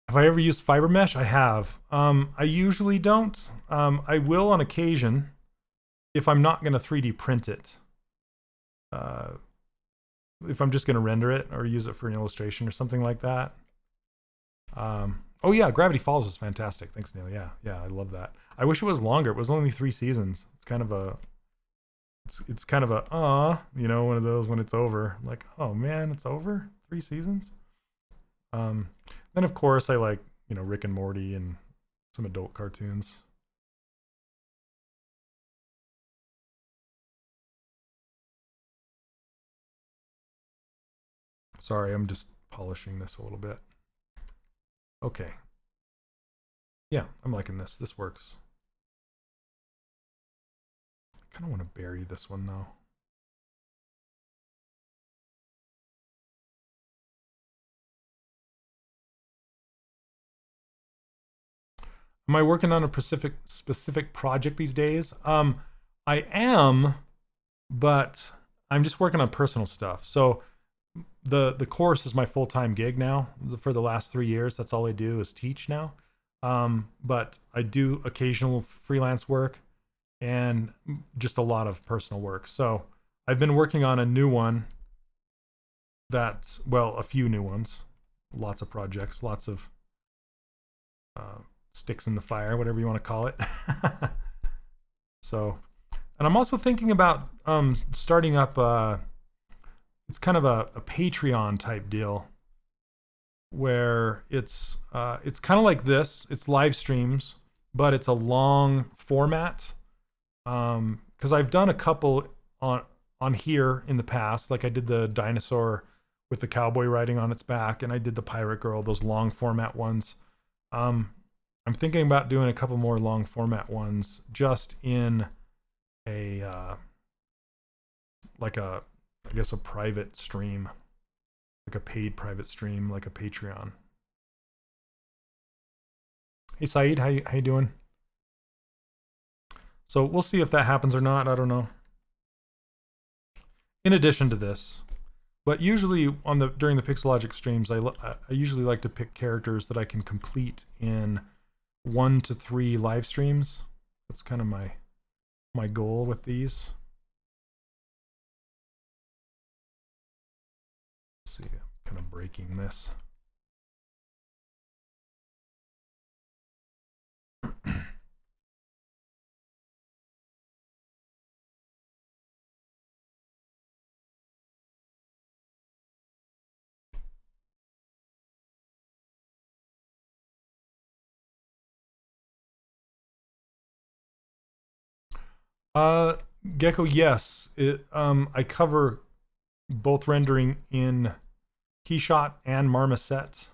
Have I ever used fiber mesh? I have. I usually don't. I will on occasion if I'm not going to 3D print it. If I'm just going to render it or use it for an illustration or something like that. Oh yeah, Gravity Falls is fantastic. Thanks, Neil. Yeah, I love that. I wish it was longer. It was only 3 seasons. It's kind of a, it's kind of a, you know, one of those when it's over. I'm like, oh man, it's over? 3 seasons? Then of course I like, you know, Rick and Morty and some adult cartoons. Sorry, I'm just polishing this a little bit. Okay. Yeah, I'm liking this. This works. I kind of want to bury this one though. Am I working on a specific project these days? I am, but I'm just working on personal stuff. So the course is my full-time gig now. For the last 3 years, that's all I do is teach now. But I do occasional freelance work and just a lot of personal work. So I've been working on a new one that's, well, a few new ones, lots of projects, lots of sticks in the fire, whatever you want to call it. So, and I'm also thinking about starting up, it's kind of a Patreon type deal. where it's kind of like this. It's live streams, but it's a long format. Because I've done a couple on here in the past, like I did the dinosaur with the cowboy riding on its back, and I did the pirate girl, those long format ones. I'm thinking about doing a couple more long format ones just in a like a, I guess, a private stream, like a paid private stream, like a Patreon. Hey Saeed, how you doing? So we'll see if that happens or not. I don't know. In addition to this, but usually during the Pixologic streams, I usually like to pick characters that I can complete in 1 to 3 live streams. That's kind of my goal with these. Let's see, I'm kind of breaking this. Gecko, yes. I cover both rendering in Keyshot and Marmoset,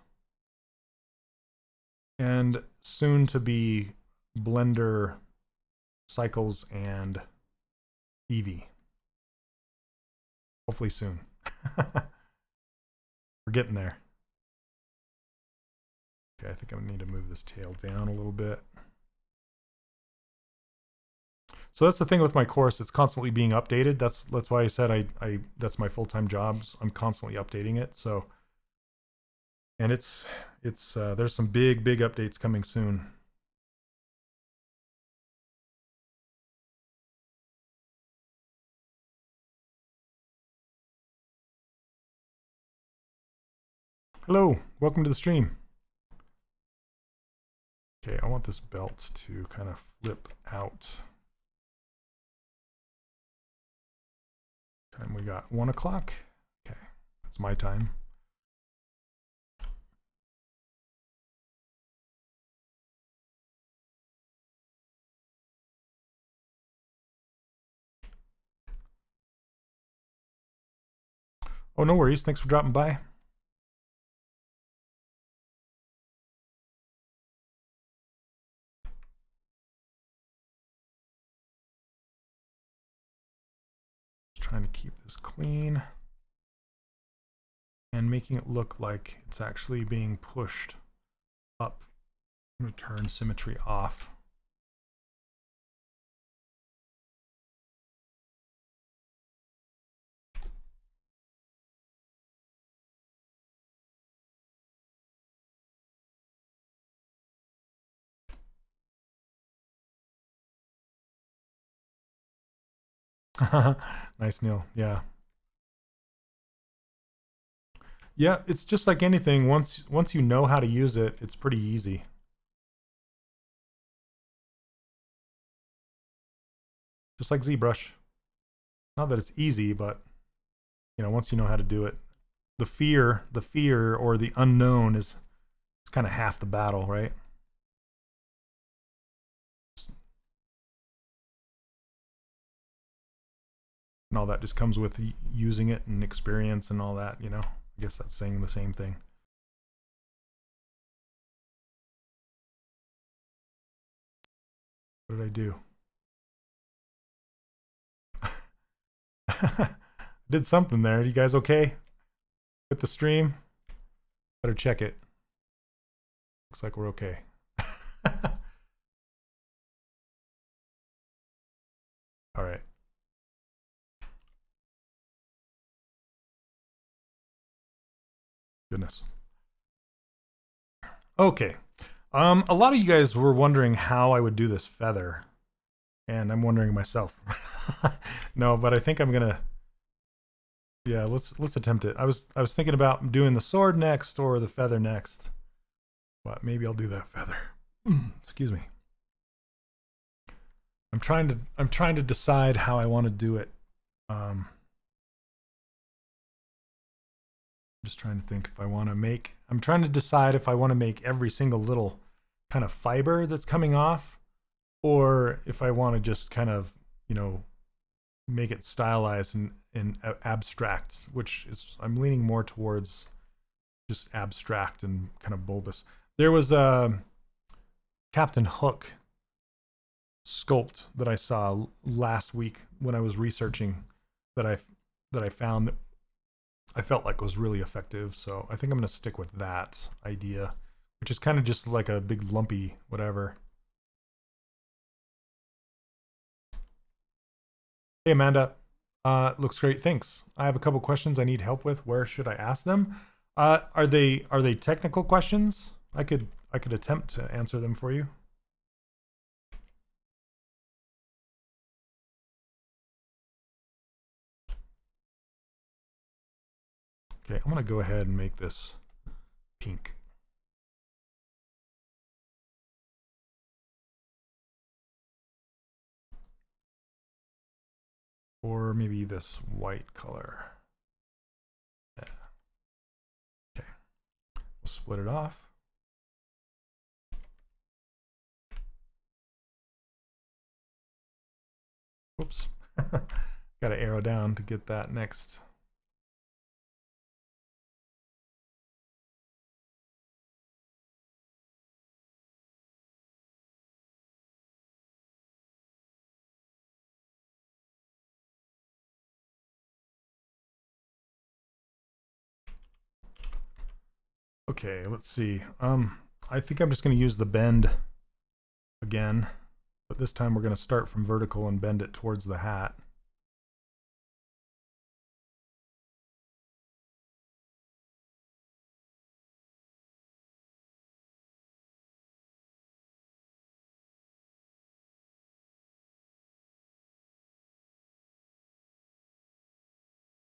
and soon to be Blender, Cycles, and Eevee. Hopefully soon. We're getting there. Okay, I think I need to move this tail down a little bit. So that's the thing with my course; it's constantly being updated. That's why I said I that's my full-time job. I'm constantly updating it. So, and it's there's some big updates coming soon. Hello, welcome to the stream. Okay, I want this belt to kind of flip out. Time we got 1 o'clock. Okay, that's my time. Oh, no worries. Thanks for dropping by. Trying to keep this clean and making it look like it's actually being pushed up. I'm going to turn symmetry off. Nice, Neil. Yeah. Yeah, it's just like anything. Once you know how to use it, it's pretty easy. Just like ZBrush. Not that it's easy, but you know, once you know how to do it, the fear or the unknown is kind of half the battle, right? And all that just comes with using it and experience and all that, you know. I guess that's saying the same thing. What did I do? Did something there. You guys okay with the stream? Better check it. Looks like we're okay. All right. Goodness. Okay. A lot of you guys were wondering how I would do this feather, and I'm wondering myself. No, but I think I'm gonna. Yeah, let's attempt it. I was thinking about doing the sword next or the feather next, but maybe I'll do that feather. Excuse me. I'm trying to decide how I want to do it. Just trying to think if I want to make, I'm trying to decide if I want to make every single little kind of fiber that's coming off, or if I want to just kind of, you know, make it stylized and abstract, which is, I'm leaning more towards just abstract and kind of bulbous. There was a Captain Hook sculpt that I saw last week when I was researching that I found that I felt like was really effective. So I think I'm going to stick with that idea, which is kind of just like a big lumpy whatever. Hey Amanda, looks great. Thanks. I have a couple questions I need help with. Where should I ask them? Are they technical questions? I could attempt to answer them for you. Okay, I'm gonna go ahead and make this pink. Or maybe this white color. Yeah. Okay, we'll split it off. Whoops. Got to arrow down to get that next. Okay, let's see. I think I'm just going to use the bend again, but this time we're going to start from vertical and bend it towards the hat.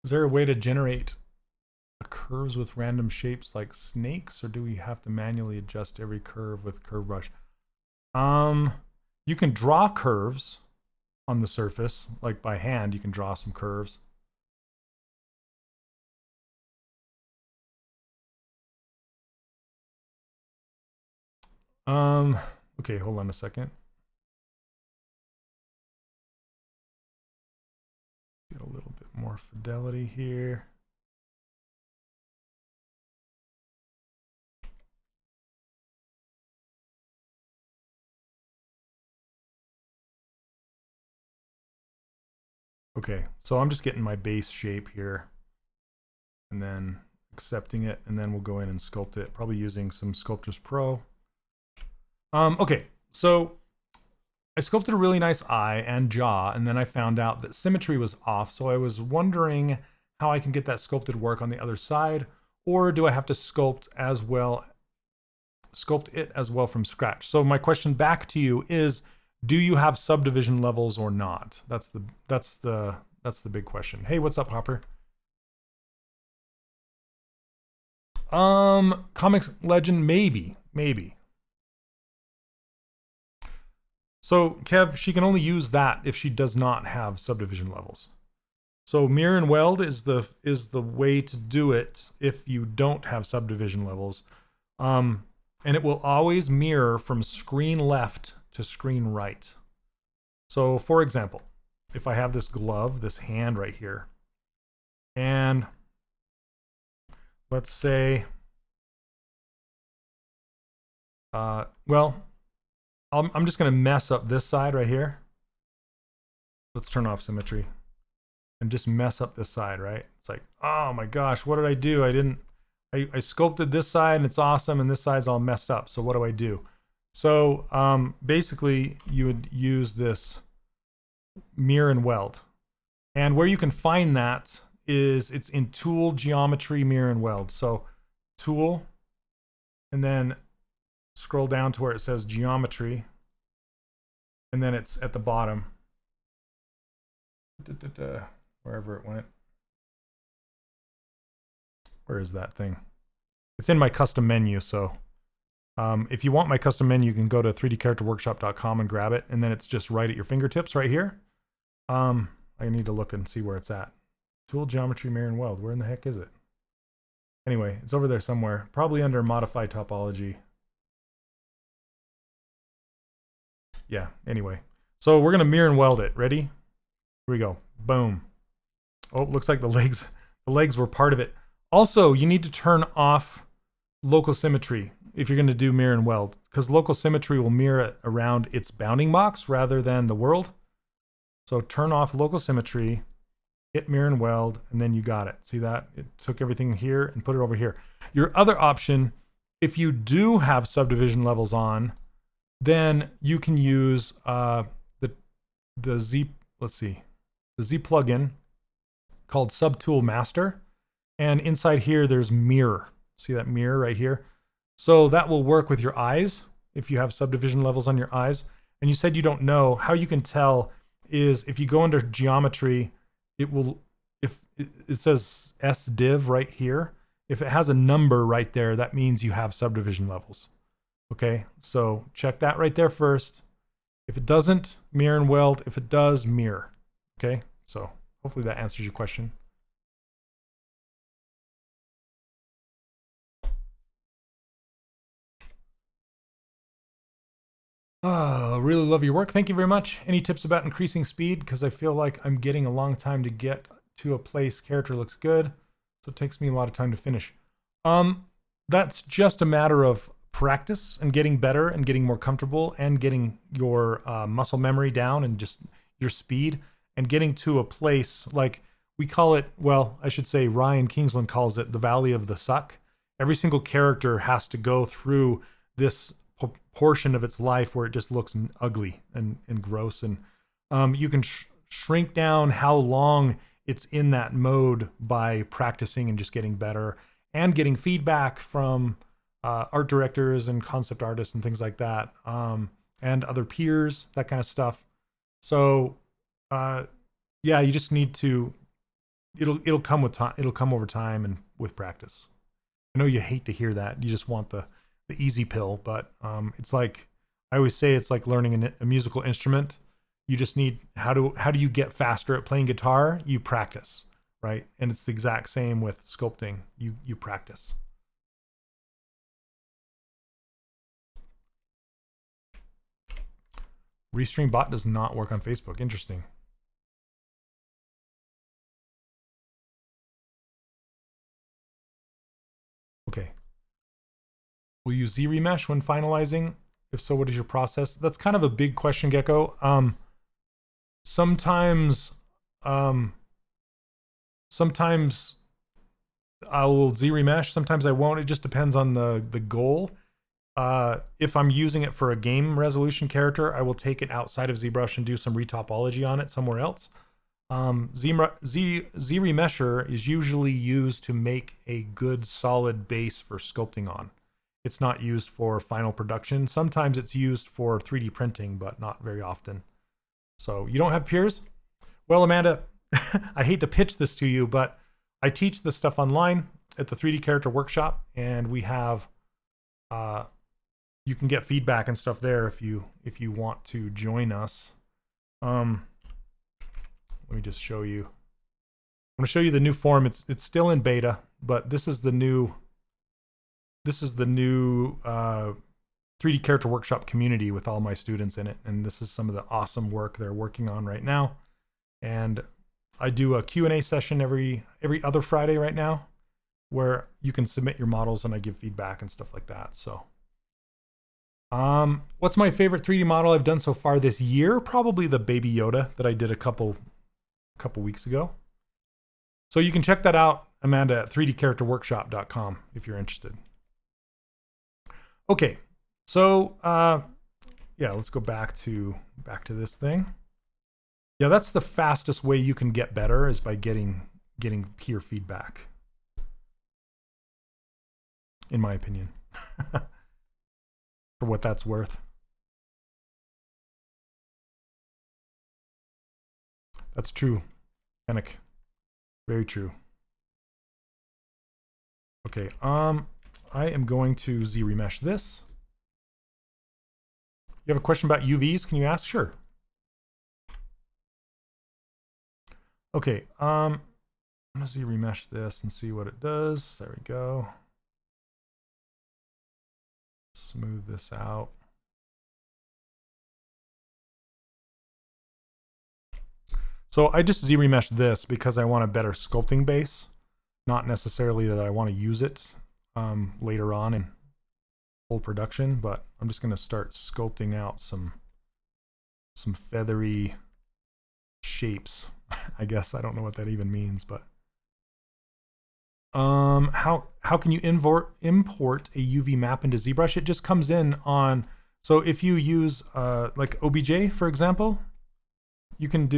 Is there a way to generate curves with random shapes like snakes, or do we have to manually adjust every curve with curve brush? You can draw curves on the surface, like by hand. You can draw some curves. Okay, hold on a second. Get a little bit more fidelity here. Okay, so I'm just getting my base shape here and then accepting it, and then we'll go in and sculpt it, probably using some Sculptris Pro. Okay, so I sculpted a really nice eye and jaw, and then I found out that symmetry was off, so I was wondering how I can get that sculpted work on the other side, or do I have to sculpt it as well from scratch? So my question back to you is, do you have subdivision levels or not? That's the big question. Hey, what's up, Hopper? Comics Legend, maybe. So Kev, she can only use that if she does not have subdivision levels. So mirror and weld is the way to do it if you don't have subdivision levels. And it will always mirror from screen left to screen right. So for example, if I have this glove, this hand right here, and let's say, well, I'm just going to mess up this side right here. Let's turn off symmetry and just mess up this side, right? It's like, oh my gosh, what did I do? I sculpted this side and it's awesome, and this side's all messed up. So what do I do? So basically you would use this mirror and weld. And where you can find that is it's in Tool, Geometry, Mirror and Weld. So Tool, and then scroll down to where it says Geometry, and then it's at the bottom. Wherever it went. Where is that thing? It's in my custom menu, so if you want my custom menu, you can go to 3dcharacterworkshop.com and grab it, and then it's just right at your fingertips right here. I need to look and see where it's at. Tool, Geometry, Mirror and Weld. Where in the heck is it? Anyway, it's over there somewhere, probably under modify topology. Yeah, anyway. So we're going to mirror and weld it. Ready? Here we go. Boom. Oh, looks like the legs were part of it. Also, you need to turn off local symmetry if you're going to do mirror and weld, because local symmetry will mirror it around its bounding box rather than the world. So turn off local symmetry, hit mirror and weld, and then you got it. See that? It took everything here and put it over here. Your other option, if you do have subdivision levels on, then you can use the Z plugin called Subtool Master, and inside here there's mirror. See that mirror right here? So that will work with your eyes if you have subdivision levels on your eyes. And you said you don't know. How you can tell is if you go under geometry, it will, if it says SDiv right here, if it has a number right there, that means you have subdivision levels. Okay, so check that right there first. If it doesn't, mirror and weld. If it does, mirror. Okay, so hopefully that answers your question. Oh, really love your work. Thank you very much. Any tips about increasing speed? Because I feel like I'm getting a long time to get to a place. Character looks good, so it takes me a lot of time to finish. That's just a matter of practice and getting better and getting more comfortable and getting your muscle memory down and just your speed and getting to a place like we call it, well, I should say Ryan Kingsland calls it the Valley of the Suck. Every single character has to go through this portion of its life where it just looks ugly and gross, and you can shrink down how long it's in that mode by practicing and just getting better and getting feedback from art directors and concept artists and things like that, and other peers, that kind of stuff. So yeah, you just need to, it'll come with time, it'll come over time and with practice. I know you hate to hear that, you just want the easy pill, but it's like I always say, it's like learning a musical instrument. You just need, how do you get faster at playing guitar? You practice, right? And it's the exact same with sculpting. You practice. Restream bot does not work on Facebook. Interesting. Okay. Will you Z-remesh when finalizing? If so, what is your process? That's kind of a big question, Gecko. Sometimes I will Z-remesh, sometimes I won't. It just depends on the goal. If I'm using it for a game resolution character, I will take it outside of ZBrush and do some retopology on it somewhere else. Z-remesher is usually used to make a good solid base for sculpting on. It's not used for final production. Sometimes it's used for 3D printing, but not very often. So you don't have peers? Well, Amanda, I hate to pitch this to you, but I teach this stuff online at the 3D Character Workshop, and we have, you can get feedback and stuff there if you want to join us. Let me just show you. I'm going to show you the new form. It's still in beta, but this is the new 3D Character Workshop community with all my students in it, and this is some of the awesome work they're working on right now. And I do a Q&A session every other Friday right now, where you can submit your models and I give feedback and stuff like that. So, what's my favorite 3D model I've done so far this year? Probably the Baby Yoda that I did a couple weeks ago. So you can check that out, Amanda, at 3dcharacterworkshop.com if you're interested. Okay, so yeah, let's go back to this thing. Yeah, that's the fastest way you can get better, is by getting peer feedback, in my opinion. For what that's worth. That's true, Panic. Very true. Okay, I am going to Z-remesh this. You have a question about UVs? Can you ask? Sure. Okay, I'm going to remesh this and see what it does. There we go. Smooth this out. So I just Z-remesh this because I want a better sculpting base, not necessarily that I want to use it later on in full production, but I'm just going to start sculpting out some feathery shapes. I guess I don't know what that even means, but how can you import a UV map into ZBrush? It just comes in on, so if you use like OBJ, for example, you can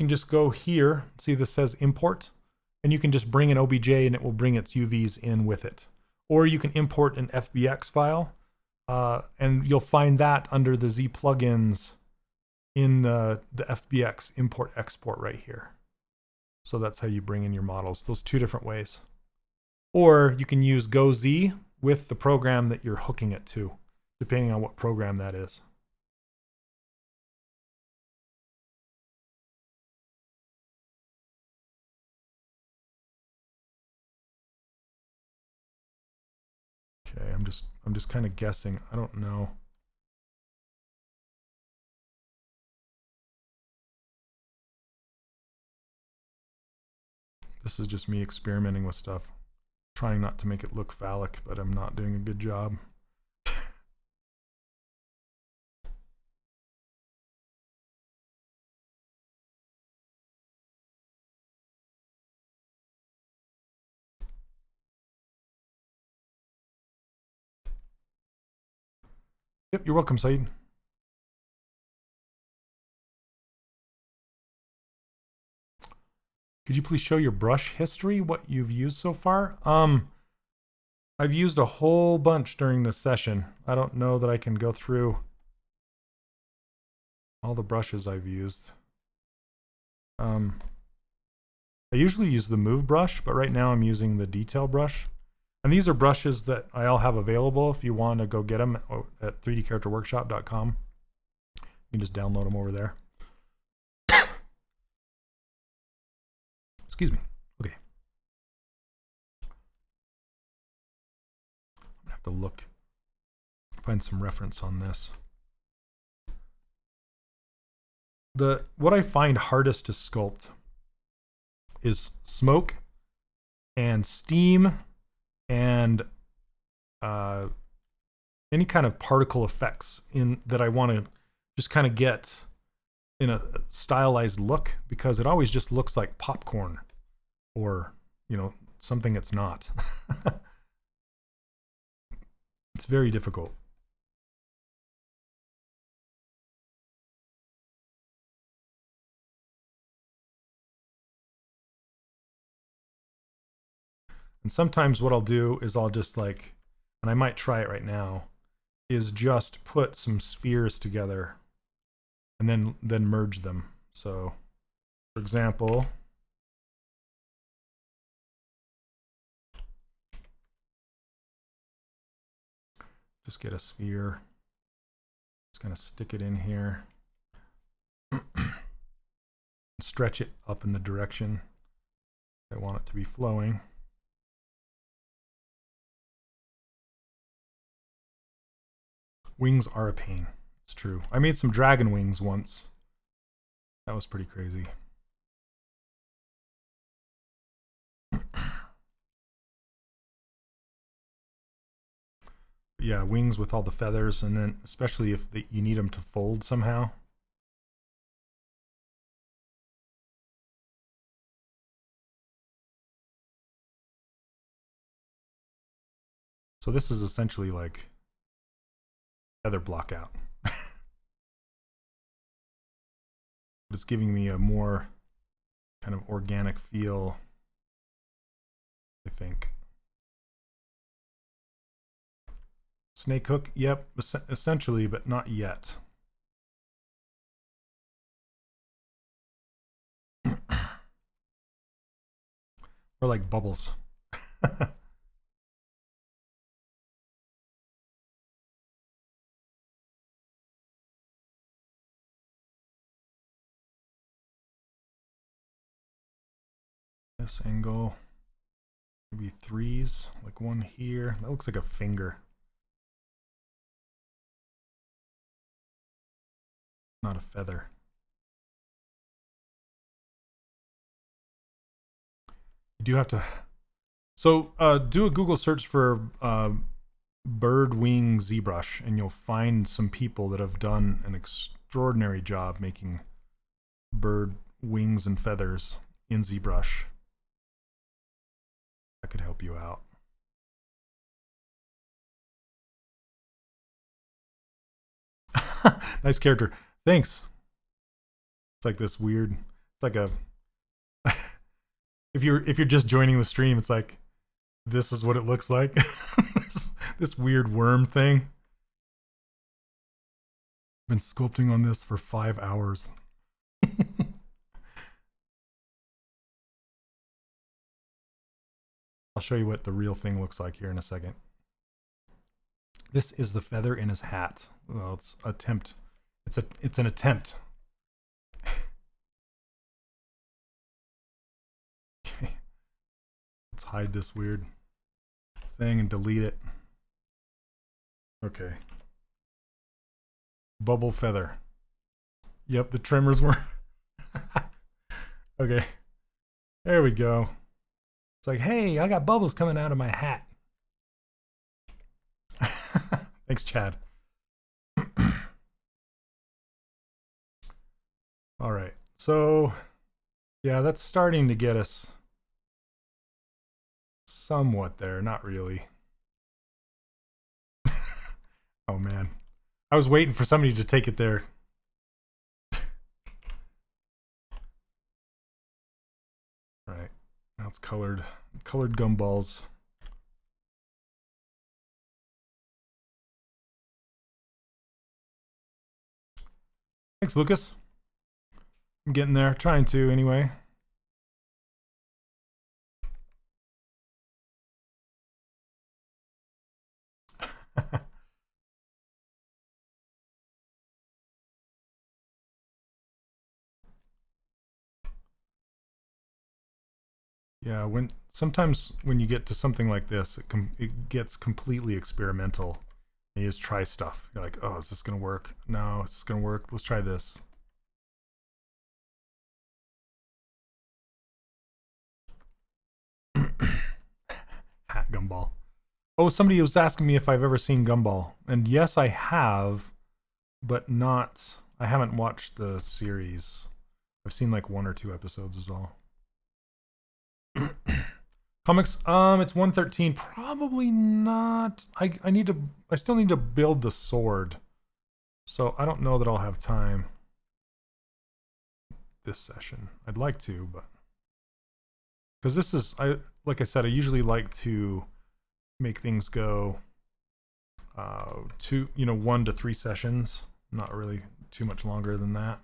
just go here, see this says import, and you can just bring an OBJ and it will bring its UVs in with it. Or you can import an FBX file, and you'll find that under the Z plugins in the FBX import export right here. So that's how you bring in your models, those two different ways. Or you can use GoZ with the program that you're hooking it to, depending on what program that is. Okay, I'm just kind of guessing. I don't know. This is just me experimenting with stuff. Trying not to make it look phallic, but I'm not doing a good job. Yep, you're welcome, Saeed. Could you please show your brush history, what you've used so far? I've used a whole bunch during this session. I don't know that I can go through all the brushes I've used. I usually use the move brush, but right now I'm using the detail brush. And these are brushes that I'll have available if you want to go get them at 3dcharacterworkshop.com. You can just download them over there. Excuse me. Okay. I'm gonna have to look, find some reference on this. What I find hardest to sculpt is smoke and steam and any kind of particle effects that I want to just kind of get in a stylized look, because it always just looks like popcorn or, you know, something it's not. It's very difficult. And sometimes what I'll do is I'll just like, and I might try it right now, is just put some spheres together and then merge them. So, for example, just get a sphere, just kind of stick it in here, stretch it up in the direction I want it to be flowing. Wings are a pain. It's true. I made some dragon wings once. That was pretty crazy. Yeah, wings with all the feathers, and then especially if you need them to fold somehow. So this is essentially like feather block out. It's giving me a more kind of organic feel, I think. Snake hook, yep, essentially, but not yet. Or like bubbles. this angle. Maybe 3s, like one here. That looks like a finger. Not a feather. You do have to. So do a Google search for bird wing ZBrush, and you'll find some people that have done an extraordinary job making bird wings and feathers in ZBrush. That could help you out. Nice character. Thanks. It's like this weird. It's like a. if you're just joining the stream, it's like this is what it looks like. this weird worm thing. Been sculpting on this for 5 hours. I'll show you what the real thing looks like here in a second. This is the feather in his hat. Well, it's attempt. It's an attempt. Okay. Let's hide this weird thing and delete it. Okay. Bubble feather. Yep, the tremors were. Okay. There we go. It's like, hey, I got bubbles coming out of my hat. Thanks, Chad. All right. So, yeah, that's starting to get us somewhat there. Not really. Oh, man. I was waiting for somebody to take it there. All right. Now it's colored gumballs. Thanks, Lucas. I'm getting there, trying to anyway. Yeah, sometimes when you get to something like this, it gets completely experimental. You just try stuff. You're like, oh, is this gonna work? No, is this gonna work? Let's try this. Hat Gumball. Oh, somebody was asking me if I've ever seen Gumball, and yes, I have, but not. I haven't watched the series. I've seen like 1 or 2 episodes is all. Comics, it's 113. Probably not. I still need to build the sword. So I don't know that I'll have time this session. I'd like to, but because this is, like I said, I usually like to make things go 1 to 3 sessions. Not really too much longer than that.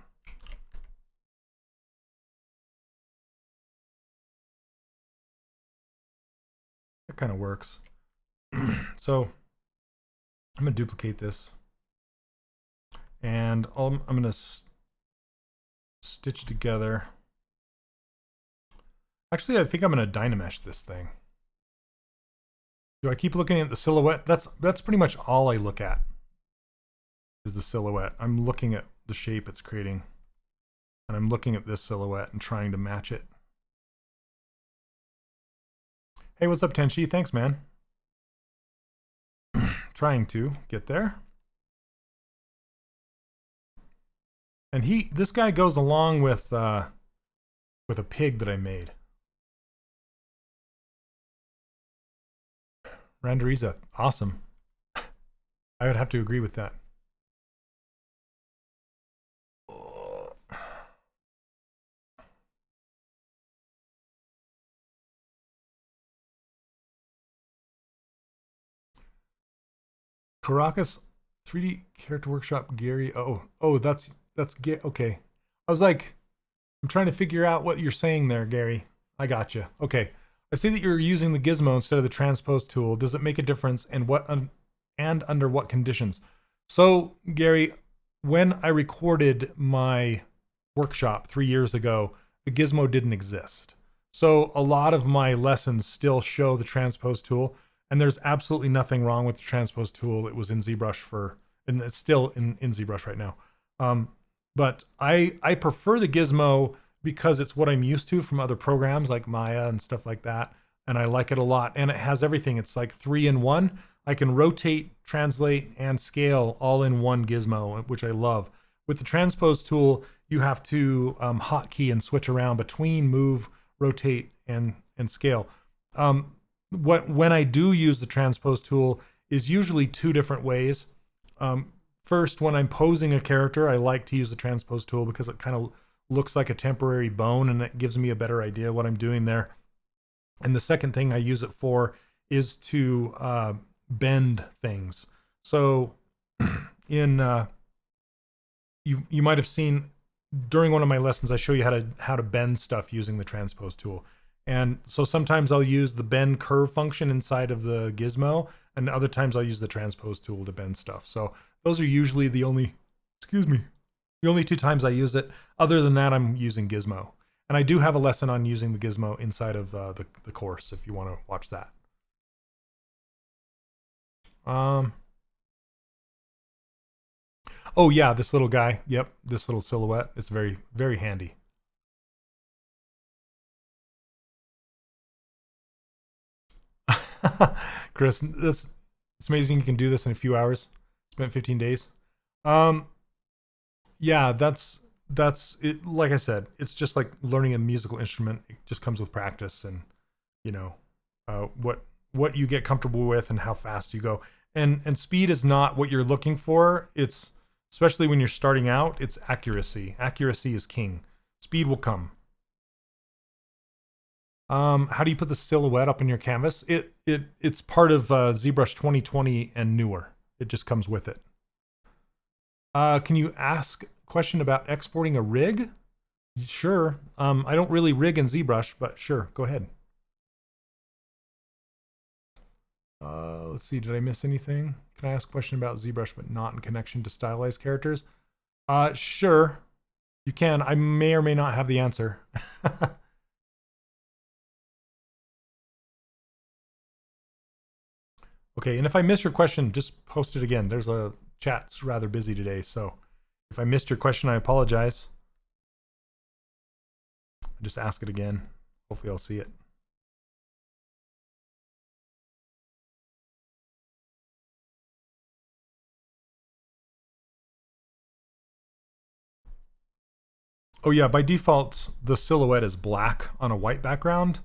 That kind of works. So I'm going to duplicate this, and I'm going to stitch it together. Actually, I think I'm going to Dynamesh this thing. Do I keep looking at the silhouette? That's pretty much all I look at is the silhouette. I'm looking at the shape it's creating, and I'm looking at this silhouette and trying to match it. Hey, what's up, Tenchi? Thanks, man. Trying to get there. And this guy goes along with a pig that I made. Randeriza, awesome. I would have to agree with that. Caracas 3D Character Workshop Gary. Oh, that's okay. I was like, I'm trying to figure out what you're saying there, Gary. I got you. Okay. I see that you're using the Gizmo instead of the transpose tool. Does it make a difference, and and under what conditions? So, Gary, when I recorded my workshop 3 years ago, the Gizmo didn't exist. So a lot of my lessons still show the transpose tool, and there's absolutely nothing wrong with the transpose tool. It was in ZBrush and it's still in ZBrush right now. But I prefer the Gizmo because it's what I'm used to from other programs like Maya and stuff like that. And I like it a lot. And it has everything. It's like 3-in-1. I can rotate, translate, and scale all in one Gizmo, which I love. With the transpose tool, you have to hotkey and switch around between move, rotate, and scale. When I do use the transpose tool is usually two different ways. First, when I'm posing a character, I like to use the transpose tool because it kind of looks like a temporary bone and it gives me a better idea what I'm doing there. And the second thing I use it for is to bend things. So in you might have seen during one of my lessons, I show you how to bend stuff using the transpose tool. And so sometimes I'll use the bend curve function inside of the Gizmo, and other times I'll use the transpose tool to bend stuff. So those are usually the only two times I use it. Other than that, I'm using Gizmo. And I do have a lesson on using the Gizmo inside of the course if you want to watch that. Oh yeah, this little guy. Yep, this little silhouette. It's very, very handy. Chris, it's amazing you can do this in a few hours. Spent 15 days. Yeah, that's it. Like I said, it's just like learning a musical instrument. It just comes with practice, and you know, what you get comfortable with and how fast you go. And speed is not what you're looking for. It's especially when you're starting out. It's accuracy. Accuracy is king. Speed will come. How do you put the silhouette up in your canvas? It's part of ZBrush 2020 and newer. It just comes with it. Can you ask a question about exporting a rig? Sure. I don't really rig in ZBrush, but sure, go ahead. Let's see, did I miss anything? Can I ask a question about ZBrush but not in connection to stylized characters? Sure, you can. I may or may not have the answer. Okay, and if I miss your question, just post it again. There's a chat's rather busy today, so if I missed your question, I apologize. Just ask it again. Hopefully I'll see it. Oh yeah, by default, the silhouette is black on a white background,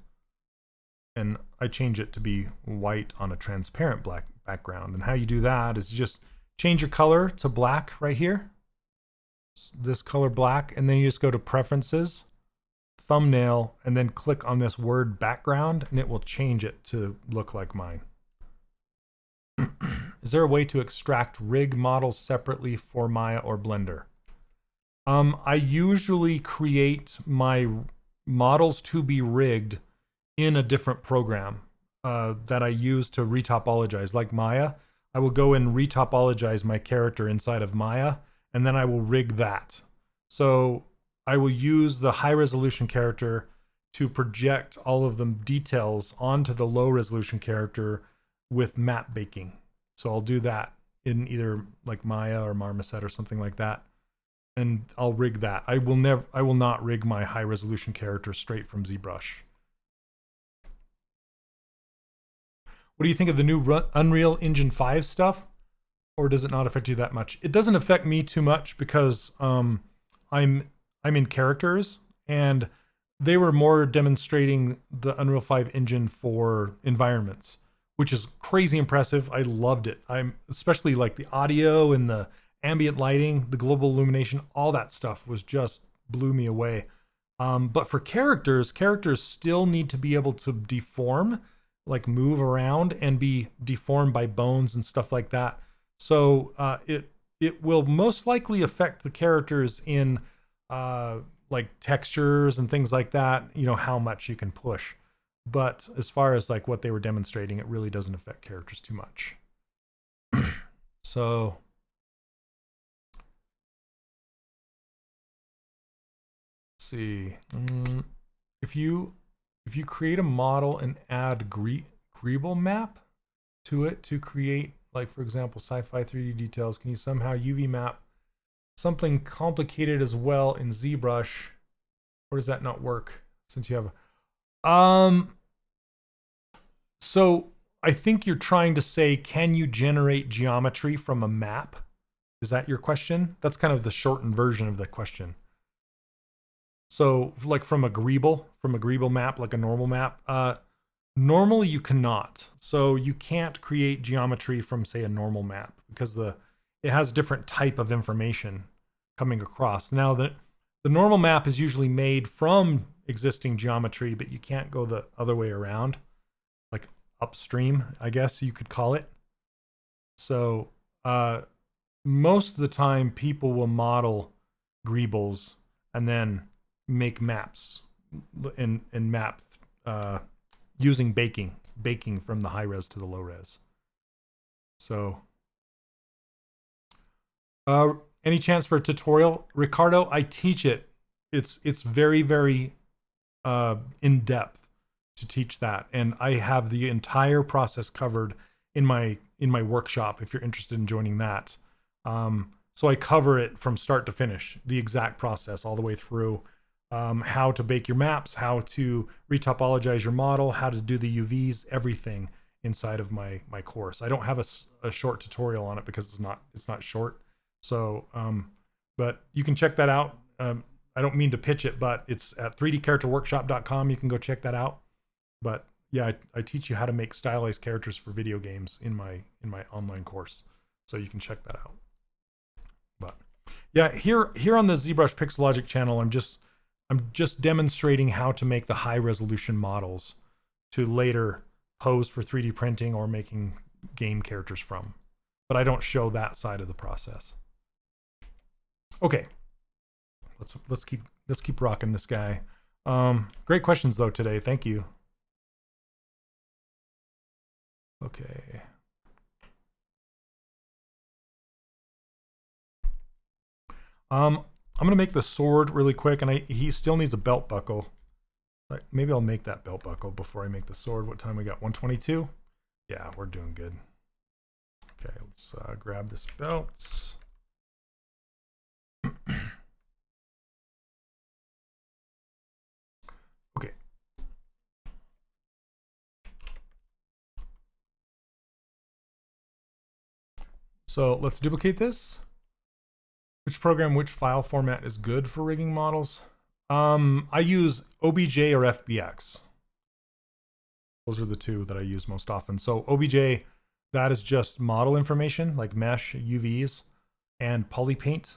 and I change it to be white on a transparent black background. And how you do that is you just change your color to black right here. This color black, and then you just go to Preferences, Thumbnail, and then click on this word background, and it will change it to look like mine. Is there a way to extract rig models separately for Maya or Blender? I usually create my models to be rigged in a different program that I use to retopologize. Like Maya, I will go and retopologize my character inside of Maya, and then I will rig that. So I will use the high resolution character to project all of the details onto the low resolution character with map baking. So I'll do that in either like Maya or Marmoset or something like that. And I'll rig that. I will not rig my high resolution character straight from ZBrush. What do you think of the new Unreal Engine 5 stuff? Or does it not affect you that much? It doesn't affect me too much because I'm in characters, and they were more demonstrating the Unreal 5 engine for environments, which is crazy impressive. I loved it. I'm especially like the audio and the ambient lighting, the global illumination, all that stuff was just blew me away. But for characters still need to be able to deform, like move around and be deformed by bones and stuff like that. So it will most likely affect the characters in like textures and things like that, you know, how much you can push. But as far as like what they were demonstrating, it really doesn't affect characters too much. So let's see. If you if you create a model and add greeble map to it to create, like for example, sci-fi 3D details, can you somehow UV map something complicated as well in ZBrush? Or does that not work since you have so I think you're trying to say, can you generate geometry from a map? Is that your question? That's kind of the shortened version of the question. So like from a greeble map, like a normal map, normally you cannot. So you can't create geometry from, say, a normal map because it has different type of information coming across. Now the normal map is usually made from existing geometry, but you can't go the other way around, like upstream, I guess you could call it. So most of the time people will model greebles and then make maps and map using baking from the high res to the low res. So any chance for a tutorial? Ricardo, I teach it. It's very, very in depth to teach that, and I have the entire process covered in my workshop if you're interested in joining that. So I cover it from start to finish, the exact process all the way through, how to bake your maps, how to retopologize your model, how to do the UVs, everything inside of my course. I don't have a short tutorial on it because it's not short. So, but you can check that out. I don't mean to pitch it, but it's at 3dcharacterworkshop.com. You can go check that out. But yeah, I teach you how to make stylized characters for video games in my online course. So you can check that out. But yeah, here on the ZBrush Pixologic channel, I'm just demonstrating how to make the high resolution models to later pose for 3D printing or making game characters from. But I don't show that side of the process. Okay, let's keep rocking this guy. Great questions though today. Thank you. Okay. I'm gonna make the sword really quick, and he still needs a belt buckle. Maybe I'll make that belt buckle before I make the sword. What time we got? 122? Yeah, we're doing good. Okay, let's grab this belt. Okay. So let's duplicate this. Which program, which file format is good for rigging models? I use OBJ or FBX. Those are the two that I use most often. So OBJ, that is just model information like mesh, UVs, and polypaint.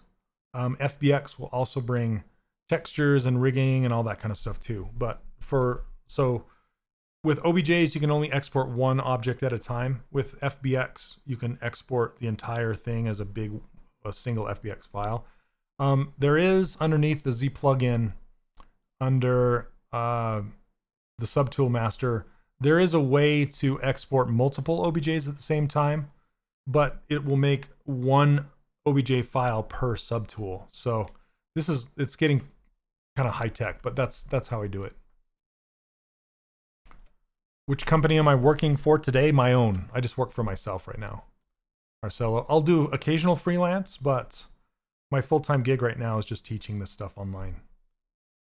FBX will also bring textures and rigging and all that kind of stuff too. But with OBJs, you can only export one object at a time. With FBX, you can export the entire thing as a single FBX file. There is underneath the Z plugin, under the subtool master, there is a way to export multiple OBJs at the same time, but it will make one OBJ file per subtool. So it's getting kind of high tech, but that's how I do it. Which company am I working for today? My own. I just work for myself right now. So I'll do occasional freelance, but my full-time gig right now is just teaching this stuff online.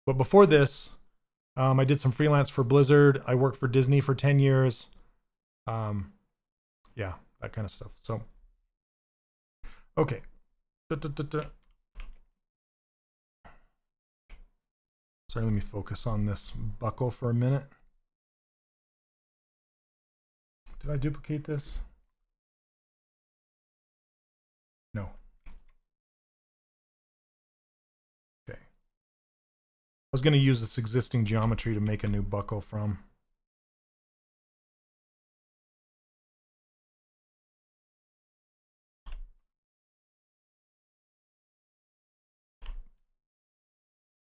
But before this, I did some freelance for Blizzard. I worked for Disney for 10 years. Yeah, that kind of stuff. So, okay. Sorry, let me focus on this buckle for a minute. Did I duplicate this? No. Okay. I was going to use this existing geometry to make a new buckle from.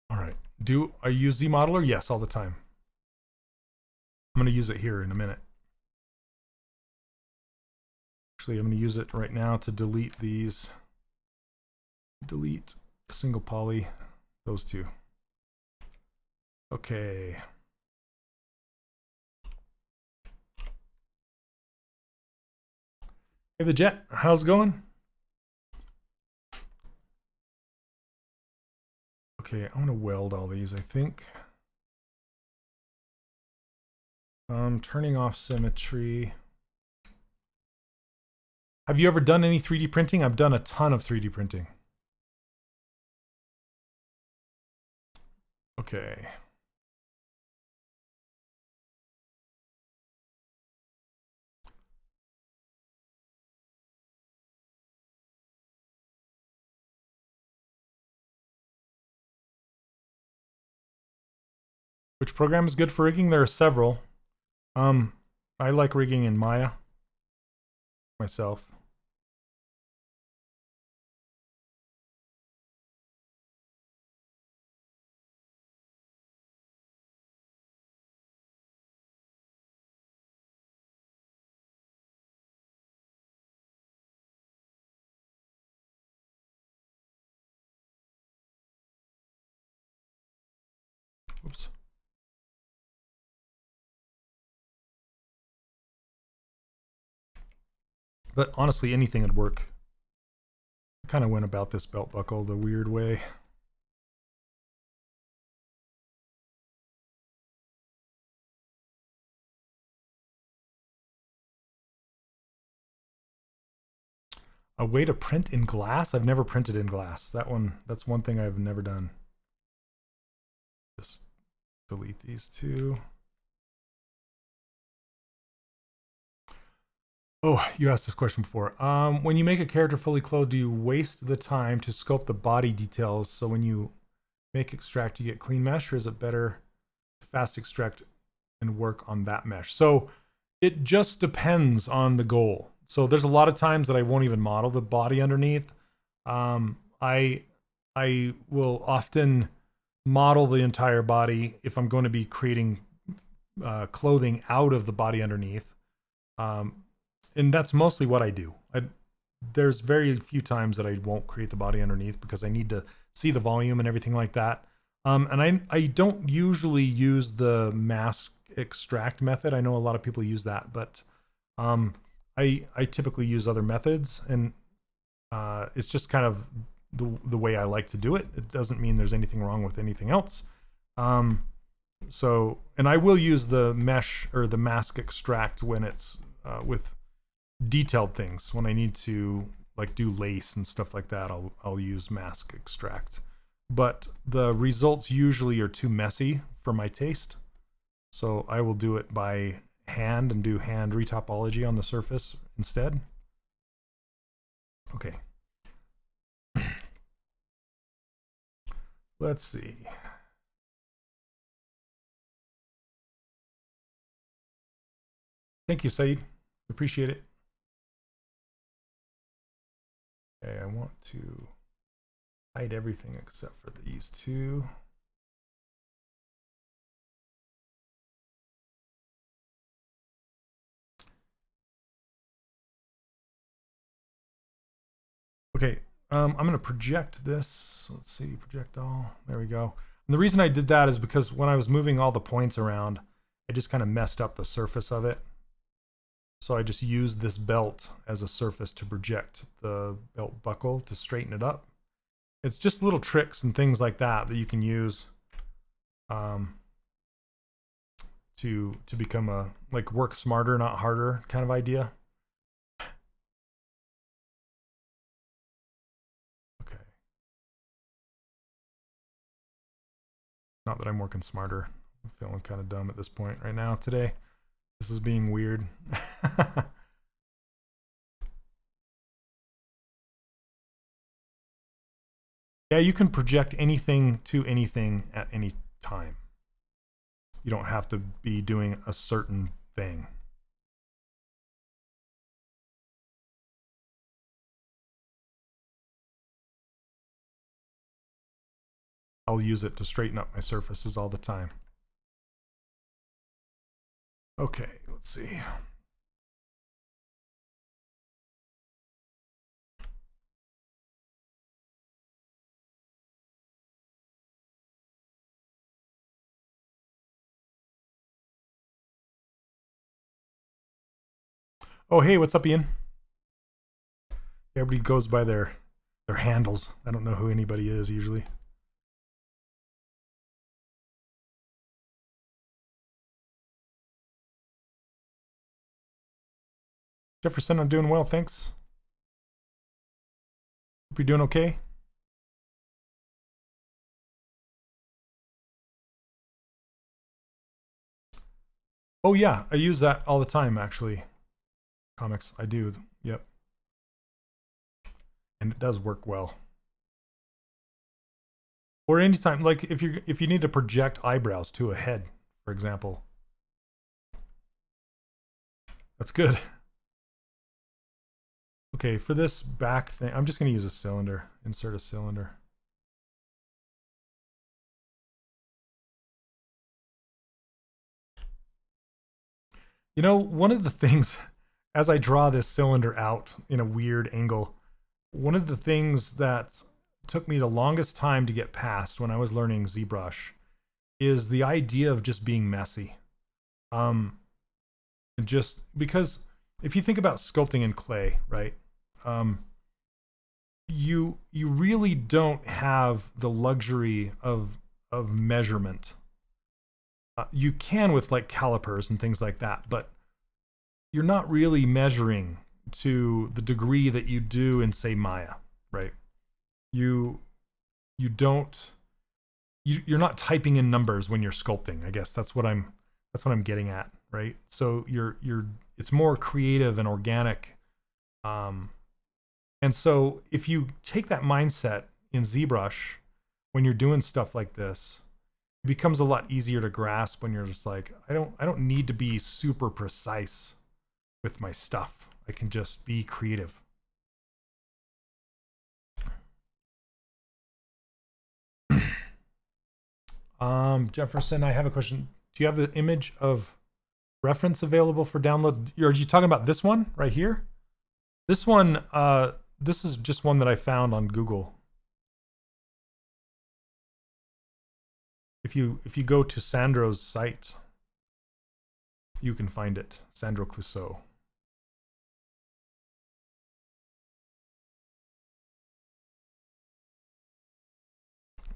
All right. Do I use ZModeler? Yes, all the time. I'm going to use it here in a minute. Actually, I'm going to use it right now to delete these. Delete single poly, those two. Okay. Hey, the Jet, how's it going? Okay, I'm gonna weld all these, I think. Turning off symmetry. Have you ever done any 3D printing? I've done a ton of 3D printing. Okay. Which program is good for rigging? There are several. I like rigging in Maya myself. Oops. But honestly, anything would work. I kind of went about this belt buckle the weird way. A way to print in glass? I've never printed in glass. That's one thing I've never done. Just delete these two. Oh, you asked this question before. When you make a character fully clothed, do you waste the time to sculpt the body details so when you make extract, you get clean mesh, or is it better to fast extract and work on that mesh? So it just depends on the goal. So there's a lot of times that I won't even model the body underneath. I will often model the entire body if I'm going to be creating clothing out of the body underneath. And that's mostly what I do. There's very few times that I won't create the body underneath because I need to see the volume and everything like that. And I don't usually use the mask extract method. I know a lot of people use that, but I typically use other methods, and it's just kind of the way I like to do it. It doesn't mean there's anything wrong with anything else. So, and I will use the mesh or the mask extract when it's with detailed things. When I need to like do lace and stuff like that, I'll use mask extract. But the results usually are too messy for my taste, so I will do it by hand and do hand retopology on the surface instead. Okay. Let's see. Thank you, Saeed. Appreciate it. Okay, I want to hide everything except for these two. Okay, I'm going to project this. Let's see, project all. There we go. And the reason I did that is because when I was moving all the points around, I just kind of messed up the surface of it. So I just used this belt as a surface to project the belt buckle to straighten it up. It's just little tricks and things like that that you can use to become a like work smarter, not harder kind of idea. Okay. Not that I'm working smarter. I'm feeling kind of dumb at this point right now today. This is being weird. Yeah, you can project anything to anything at any time. You don't have to be doing a certain thing. I'll use it to straighten up my surfaces all the time. Okay, let's see. Oh, hey, what's up, Ian? Everybody goes by their handles. I don't know who anybody is usually. Jefferson, I'm doing well, thanks. Hope you're doing okay. Oh yeah, I use that all the time actually. Comics, I do. Yep. And it does work well. Or anytime, like if you need to project eyebrows to a head, for example. That's good. Okay, for this back thing, I'm just going to use a cylinder. Insert a cylinder. You know, one of the things, as I draw this cylinder out in a weird angle, one of the things that took me the longest time to get past when I was learning ZBrush is the idea of just being messy. Just because if you think about sculpting in clay, right? You really don't have the luxury of measurement. You can with like calipers and things like that, but you're not really measuring to the degree that you do in, say, Maya, right? You're not typing in numbers when you're sculpting. I guess that's what I'm getting at, right? So it's more creative and organic. And so if you take that mindset in ZBrush when you're doing stuff like this, it becomes a lot easier to grasp when you're just like, I don't need to be super precise with my stuff. I can just be creative. Jefferson, I have a question. Do you have the image of reference available for download? Are you talking about this one right here? This one, this is just one that I found on Google. If you go to Sandro's site, you can find it. Sandro Cleuzo.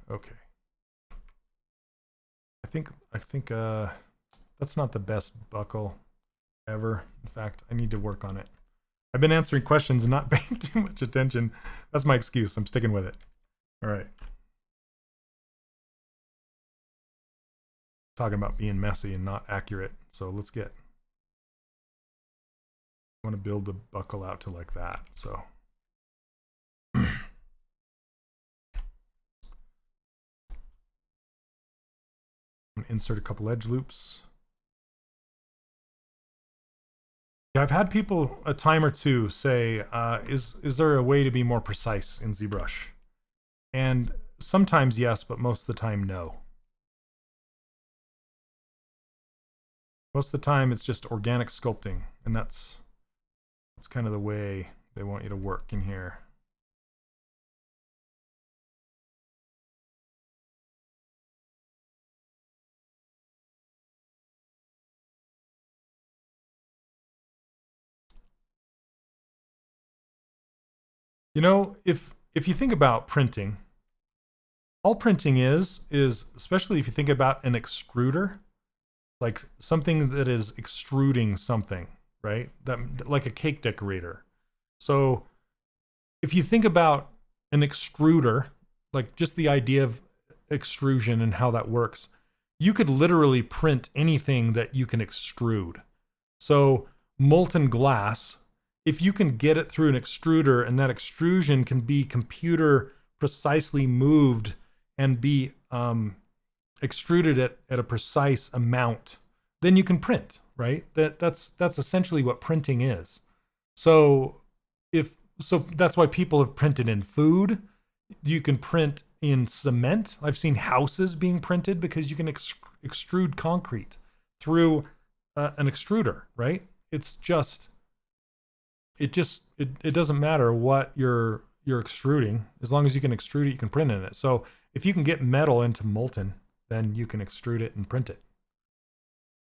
Okay. I think that's not the best buckle ever. In fact, I need to work on it. I've been answering questions and not paying too much attention. That's my excuse. I'm sticking with it. All right. Talking about being messy and not accurate. So let's get. I want to build the buckle out to like that. So. Insert a couple edge loops. Yeah, I've had people a time or two say, is there a way to be more precise in ZBrush? And sometimes yes, but most of the time no. Most of the time it's just organic sculpting, and that's kind of the way they want you to work in here. You know, if you think about printing, all printing is especially if you think about an extruder, like something that is extruding something, right? That like a cake decorator. So if you think about an extruder, like just the idea of extrusion and how that works, you could literally print anything that you can extrude. So molten glass, if you can get it through an extruder and that extrusion can be computer precisely moved and be extruded at a precise amount, then you can print, right? That's essentially what printing is. So that's why people have printed in food. You can print in cement. I've seen houses being printed because you can extrude concrete through an extruder, right? It doesn't matter what you're extruding. As long as you can extrude it, you can print in it. So if you can get metal into molten, then you can extrude it and print it.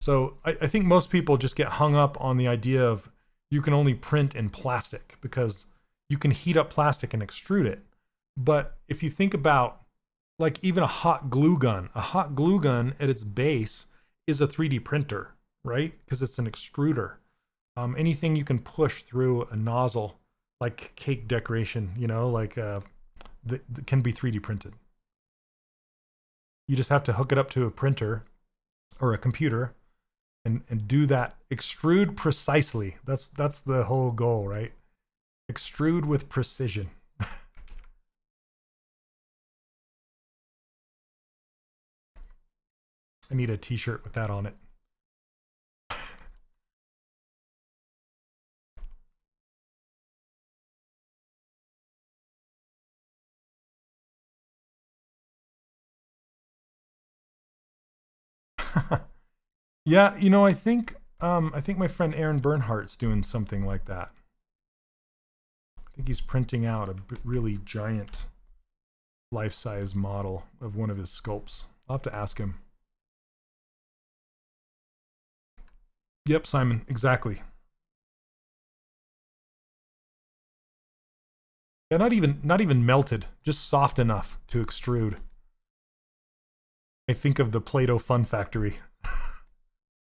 So I think most people just get hung up on the idea of you can only print in plastic because you can heat up plastic and extrude it. But if you think about like even a hot glue gun at its base is a 3D printer, right? Because it's an extruder. Anything you can push through a nozzle, like cake decoration, you know, like that can be 3D printed. You just have to hook it up to a printer or a computer and do that. Extrude precisely. That's the whole goal, right? Extrude with precision. I need a t-shirt with that on it. Yeah, you know, I think my friend Aaron Bernhardt's doing something like that. I think he's printing out a really giant life-size model of one of his sculpts. I'll have to ask him. Yep, Simon, exactly. Yeah, not even melted, just soft enough to extrude. I think of the Play-Doh Fun Factory.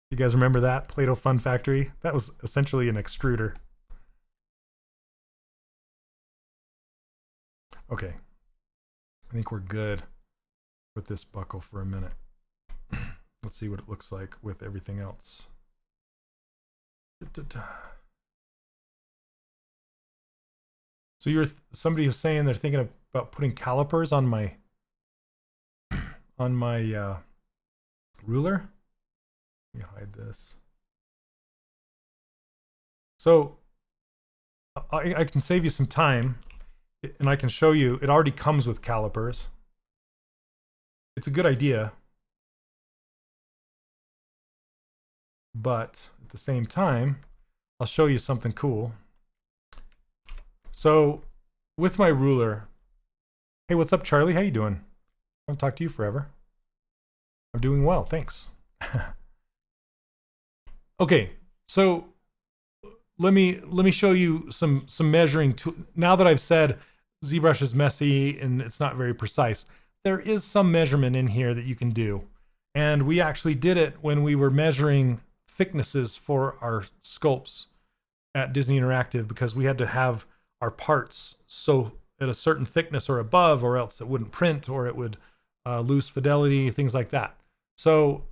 You guys remember that? Play-Doh Fun Factory? That was essentially an extruder. Okay. I think we're good with this buckle for a minute. Let's see what it looks like with everything else. So somebody was saying they're thinking about putting calipers on my ruler. Let me hide this. So I can save you some time, and I can show you. It already comes with calipers. It's a good idea, but at the same time, I'll show you something cool. So with my ruler, hey, what's up, Charlie? How you doing? I haven't talked to you forever. I'm doing well, thanks. Okay, so let me show you some measuring tool. Now that I've said ZBrush is messy and it's not very precise, there is some measurement in here that you can do. And we actually did it when we were measuring thicknesses for our sculpts at Disney Interactive, because we had to have our parts so at a certain thickness or above, or else it wouldn't print, or it would lose fidelity, things like that. So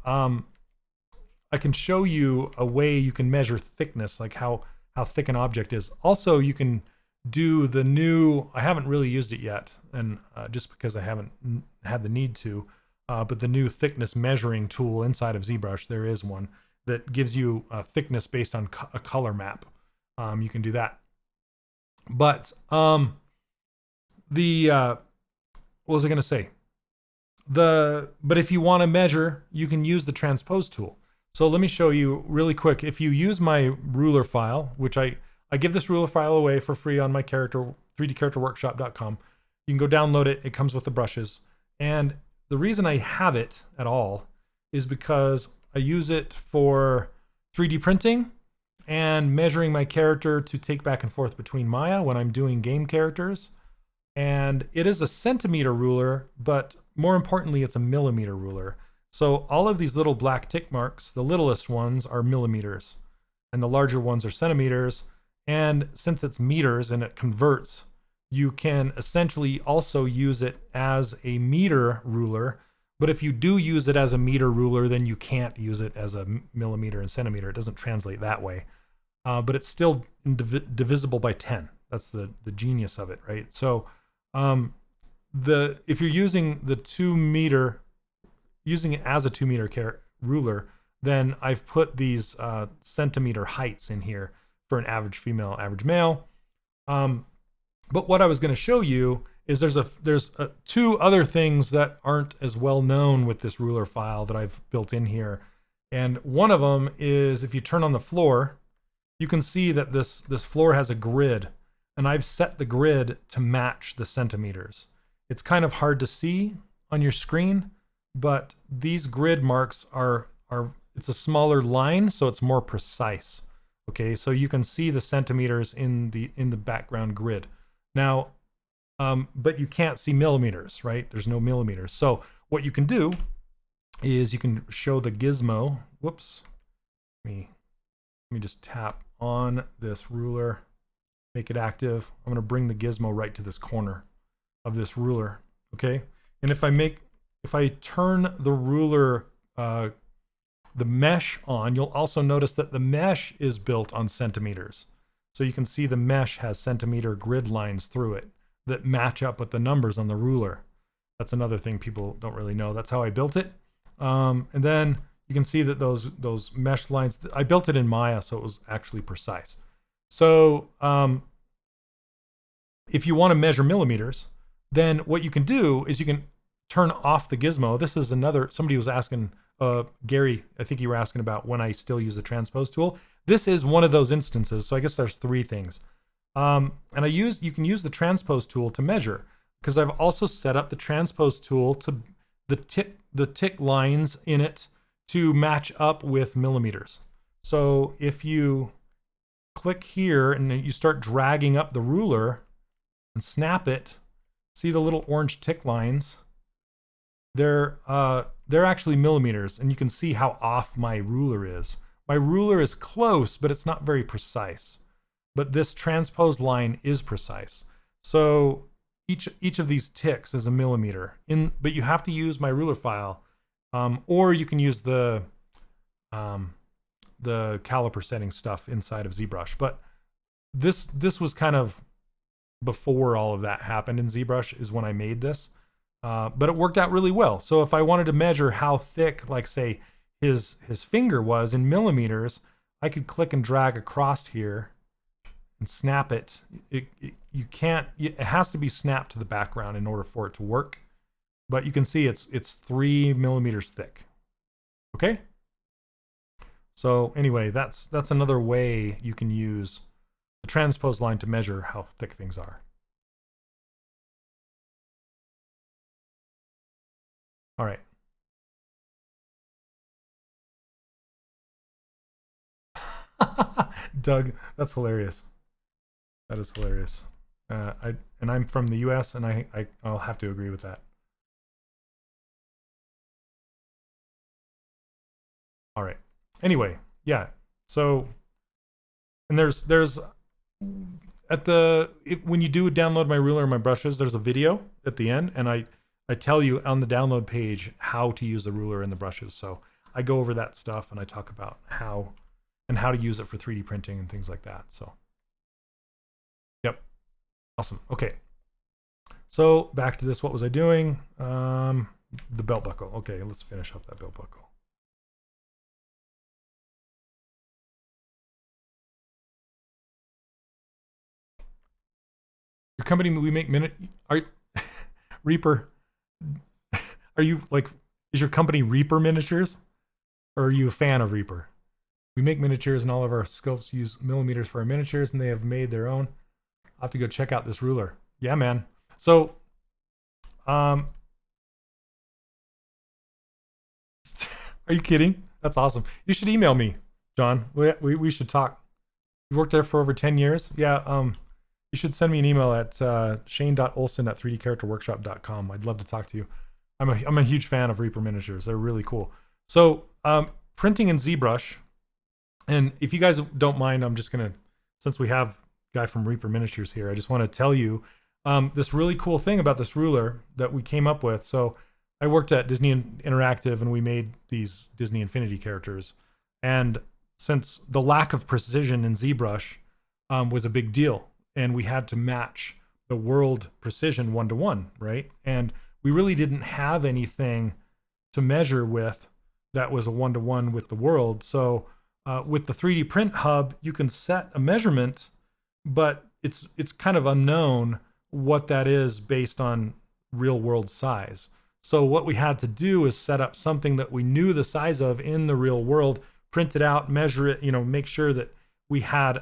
I can show you a way you can measure thickness, like how thick an object is. Also, you can do the new, I haven't really used it yet, and just because I haven't had the need to, but the new thickness measuring tool inside of ZBrush, there is one that gives you thickness based on a color map. You can do that. But what was I going to say? But if you want to measure, you can use the transpose tool. So let me show you really quick. If you use my ruler file, which I give this ruler file away for free on my 3dcharacterworkshop.com. You can go download it. It comes with the brushes. And the reason I have it at all is because I use it for 3D printing and measuring my character to take back and forth between Maya when I'm doing game characters. And it is a centimeter ruler, but more importantly, it's a millimeter ruler. So all of these little black tick marks, the littlest ones are millimeters, and the larger ones are centimeters. And since it's meters and it converts, you can essentially also use it as a meter ruler. But if you do use it as a meter ruler, then you can't use it as a millimeter and centimeter. It doesn't translate that way. But it's still divisible by 10. That's the genius of it, right? So if you're using the 2 meter, using it as a 2 meter ruler, then I've put these centimeter heights in here for an average female, average male. But what I was going to show you is there's 2 other things that aren't as well known with this ruler file that I've built in here. And one of them is, if you turn on the floor, you can see that this floor has a grid, and I've set the grid to match the centimeters. It's kind of hard to see on your screen, but these grid marks are it's a smaller line, so it's more precise. Okay, so you can see the centimeters in the background grid. Now, but you can't see millimeters, right? There's no millimeters. So what you can do is you can show the gizmo. Whoops. Let me just tap on this ruler, make it active. I'm going to bring the gizmo right to this corner of this ruler. Okay. And if I turn the ruler, the mesh on, you'll also notice that the mesh is built on centimeters. So you can see the mesh has centimeter grid lines through it that match up with the numbers on the ruler. That's another thing people don't really know. That's how I built it. And then you can see that those mesh lines, I built it in Maya, so it was actually precise. So if you want to measure millimeters, then what you can do is you can turn off the gizmo. This is somebody was asking, Gary, I think you were asking about when I still use the transpose tool. This is one of those instances. So I guess there's three things. And you can use the transpose tool to measure, because I've also set up the transpose tool to the tick lines in it to match up with millimeters. So if you click here and you start dragging up the ruler and snap it, see the little orange tick lines? They're actually millimeters, and you can see how off my ruler is. My ruler is close, but it's not very precise. But this transpose line is precise. So each of these ticks is a millimeter. But you have to use my ruler file, or you can use the caliper setting stuff inside of ZBrush. But this was kind of before all of that happened in ZBrush is when I made this. But it worked out really well. So if I wanted to measure how thick, like say, his finger was in millimeters, I could click and drag across here and snap it. It has to be snapped to the background in order for it to work. But you can see it's 3 millimeters thick. Okay? So anyway, that's another way you can use the transpose line to measure how thick things are. All right. Doug, that's hilarious. That is hilarious. I'm from the US, and I'll have to agree with that. All right. Anyway, yeah. So, and there's when you do download my ruler and my brushes, there's a video at the end, and I tell you on the download page how to use the ruler and the brushes. So I go over that stuff, and I talk about how to use it for 3D printing and things like that. So, yep. Awesome. Okay. So back to this. What was I doing? The belt buckle. Okay, let's finish up that belt buckle. Your company, we make Reaper. Are you like, is your company Reaper Miniatures? Or are you a fan of Reaper? We make miniatures, and all of our sculpts use millimeters for our miniatures, and they have made their own. I'll have to go check out this ruler. Yeah, man. So, are you kidding? That's awesome. You should email me, John. We should talk. You worked there for over 10 years. Yeah. You should send me an email at shane.olson@3dcharacterworkshop.com. I'd love to talk to you. I'm a huge fan of Reaper miniatures. They're really cool. So, printing in ZBrush. And if you guys don't mind, I'm just going to, since we have a guy from Reaper Miniatures here, I just want to tell you this really cool thing about this ruler that we came up with. So I worked at Disney Interactive, and we made these Disney Infinity characters. And since the lack of precision in ZBrush was a big deal, and we had to match the world precision 1-to-1, right? And we really didn't have anything to measure with that was a 1-to-1 with the world. So with the 3D print hub, you can set a measurement, but it's kind of unknown what that is based on real world size. So what we had to do is set up something that we knew the size of in the real world, print it out, measure it, make sure that we had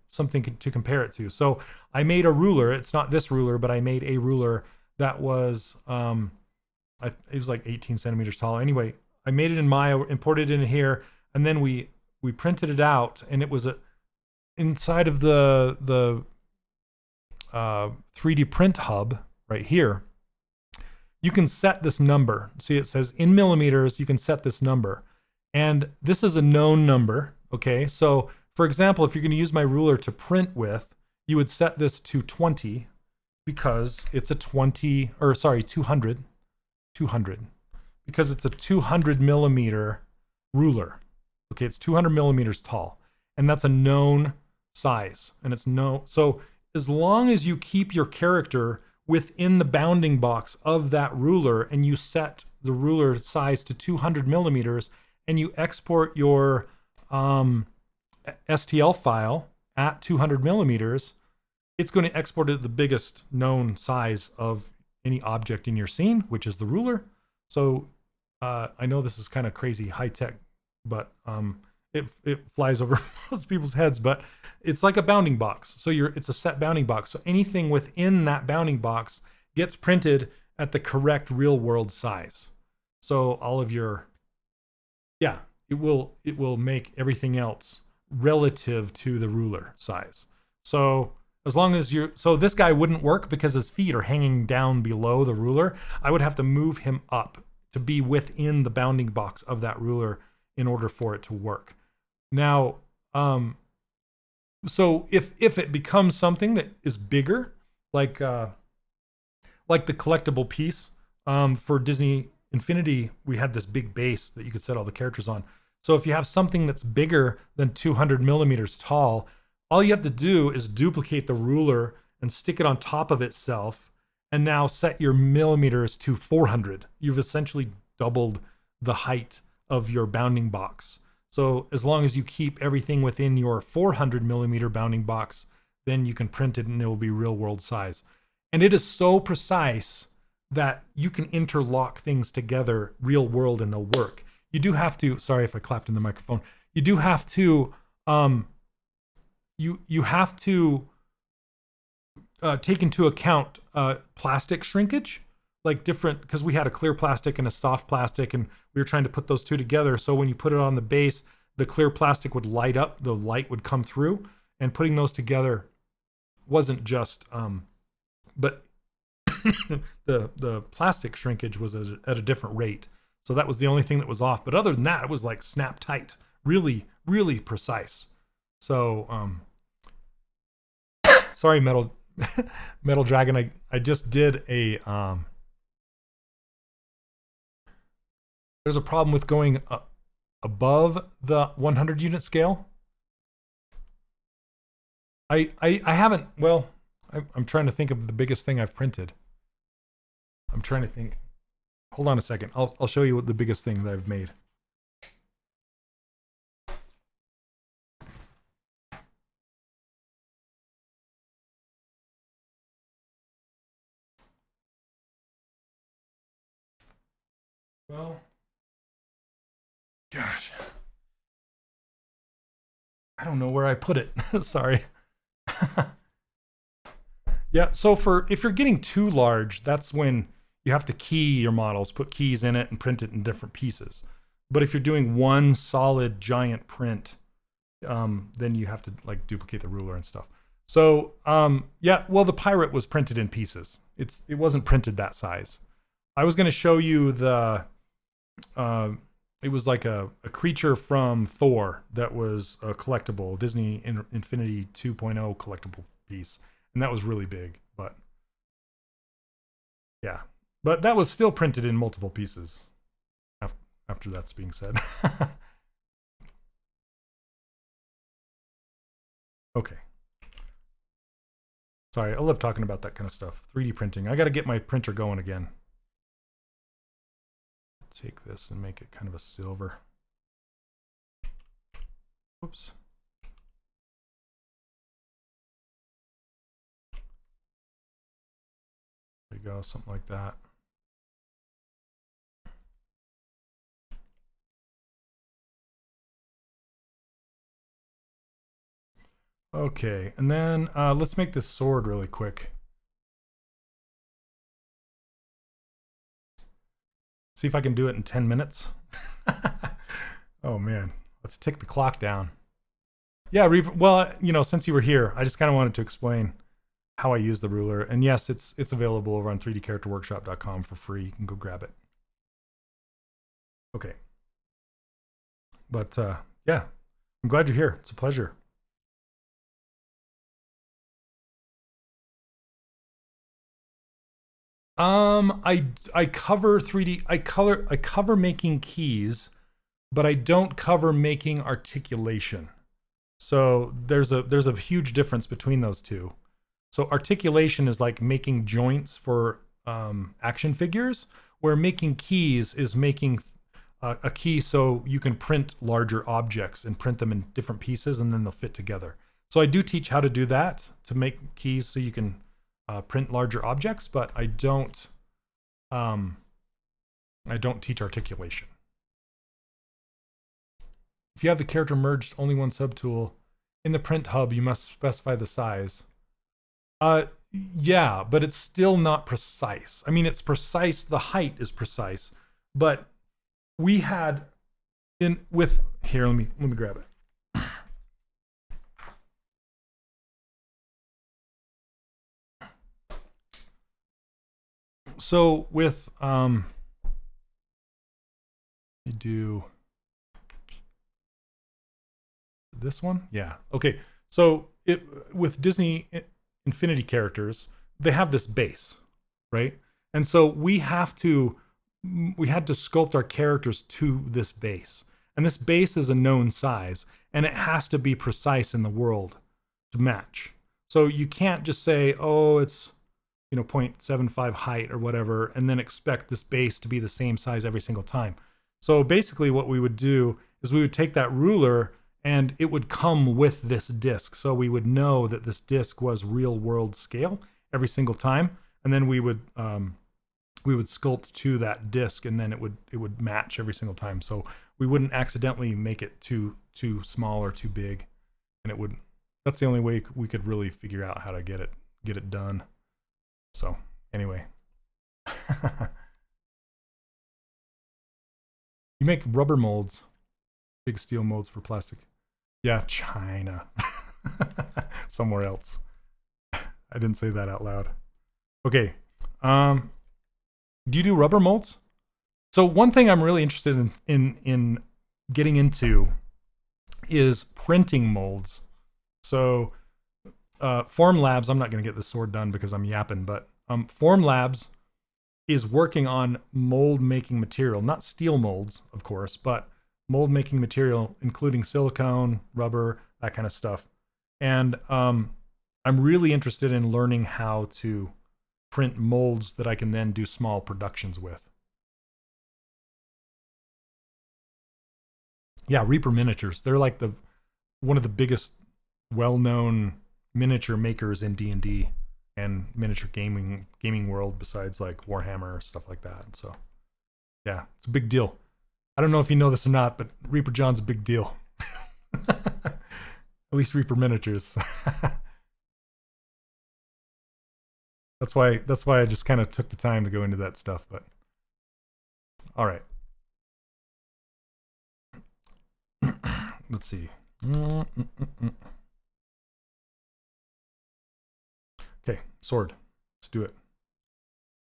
something to compare it to. So I made a ruler. It's not this ruler, but I made a ruler that was it was like 18 centimeters tall. Anyway, I made it in Maya, imported it in here, and then we printed it out, and it was inside of the 3D print hub right here, you can set this number. See, it says in millimeters, you can set this number. And this is a known number, okay? So for example, if you're gonna use my ruler to print with, you would set this to 20 because it's a 200, because it's a 200 millimeter ruler. Okay, it's 200 millimeters tall, and that's a known size, and it's known. So as long as you keep your character within the bounding box of that ruler and you set the ruler size to 200 millimeters and you export your STL file at 200 millimeters, it's going to export it at the biggest known size of any object in your scene, which is the ruler. So I know this is kind of crazy high tech, but it flies over most people's heads, but it's like a bounding box. So it's a set bounding box. So anything within that bounding box gets printed at the correct real world size. So all of your, yeah, it will make everything else relative to the ruler size. So as long as so this guy wouldn't work because his feet are hanging down below the ruler. I would have to move him up to be within the bounding box of that ruler in order for it to work. Now, so if it becomes something that is bigger, like the collectible piece, for Disney Infinity, we had this big base that you could set all the characters on. So if you have something that's bigger than 200 millimeters tall, all you have to do is duplicate the ruler and stick it on top of itself, and now set your millimeters to 400. You've essentially doubled the height of your bounding box. So as long as you keep everything within your 400 millimeter bounding box, then you can print it and it will be real world size. And it is so precise that you can interlock things together real world and they'll work. You do have to, sorry if I clapped in the microphone, you do have to, you have to take into account plastic shrinkage, like different, because we had a clear plastic and a soft plastic, and we were trying to put those two together. So when you put it on the base, the clear plastic would light up, the light would come through, and putting those together wasn't just, but the plastic shrinkage was at a different rate. So that was the only thing that was off. But other than that, it was like snap tight, really, really precise. So, sorry, Metal Dragon. I just did a, there's a problem with going above the 100 unit scale. I haven't, well, I'm trying to think of the biggest thing I've printed. I'm trying to think. Hold on a second. I'll show you what the biggest thing that I've made. Well, gosh, I don't know where I put it. Sorry. Yeah, so if you're getting too large, that's when you have to key your models, put keys in it and print it in different pieces. But if you're doing one solid giant print, then you have to like duplicate the ruler and stuff. So yeah, well, the pirate was printed in pieces. It wasn't printed that size. I was going to show you the, it was like a creature from Thor that was a collectible, Disney Infinity 2.0 collectible piece. And that was really big, but yeah. But that was still printed in multiple pieces after that's being said. Okay. Sorry, I love talking about that kind of stuff. 3D printing. I got to get my printer going again. Take this and make it kind of a silver. Oops. There you go, something like that. Okay, and then let's make this sword really quick. See if I can do it in 10 minutes. Oh man, let's tick the clock down. Yeah, well, you know, since you were here, I just kind of wanted to explain. how I use the ruler. And yes, it's available over on 3dcharacterworkshop.com for free. You can go grab it. Okay. But yeah, I'm glad you're here. It's a pleasure. I cover 3D. I cover making keys, but I don't cover making articulation. So there's a huge difference between those two. So articulation is like making joints for action figures, where making keys is making a key so you can print larger objects and print them in different pieces, and then they'll fit together. So I do teach how to do that, to make keys so you can print larger objects, but I don't teach articulation. If you have the character merged only one subtool in the print hub, you must specify the size. Yeah, but it's still not precise. I mean, it's precise. The height is precise, but we had here. Let me grab it. So with you do this one, yeah, okay. So with Disney Infinity characters, they have this base, right? And so we had to sculpt our characters to this base, and this base is a known size, and it has to be precise in the world to match. So you can't just say, oh, it's 0.75 height or whatever, and then expect this base to be the same size every single time. So basically what we would do is we would take that ruler and it would come with this disc. So we would know that this disc was real world scale every single time. And then we would sculpt to that disc, and then it would match every single time. So we wouldn't accidentally make it too small or too big. And that's the only way we could really figure out how to get it done. So anyway, you make rubber molds, big steel molds for plastic. Yeah, China. Somewhere else. I didn't say that out loud. Okay. Do you do rubber molds? So one thing I'm really interested in getting into is printing molds. So Formlabs, I'm not going to get this sword done because I'm yapping, but Formlabs is working on mold making material, not steel molds, of course, but mold making material, including silicone, rubber, that kind of stuff. And I'm really interested in learning how to print molds that I can then do small productions with. Yeah, Reaper Miniatures. They're like one of the biggest well-known miniature makers in D&D and miniature gaming world, besides like Warhammer, stuff like that. So yeah, it's a big deal. I don't know if you know this or not, but Reaper John's a big deal. At least Reaper Miniatures. That's why I just kind of took the time to go into that stuff. But all right. Let's see. Okay, sword. Let's do it.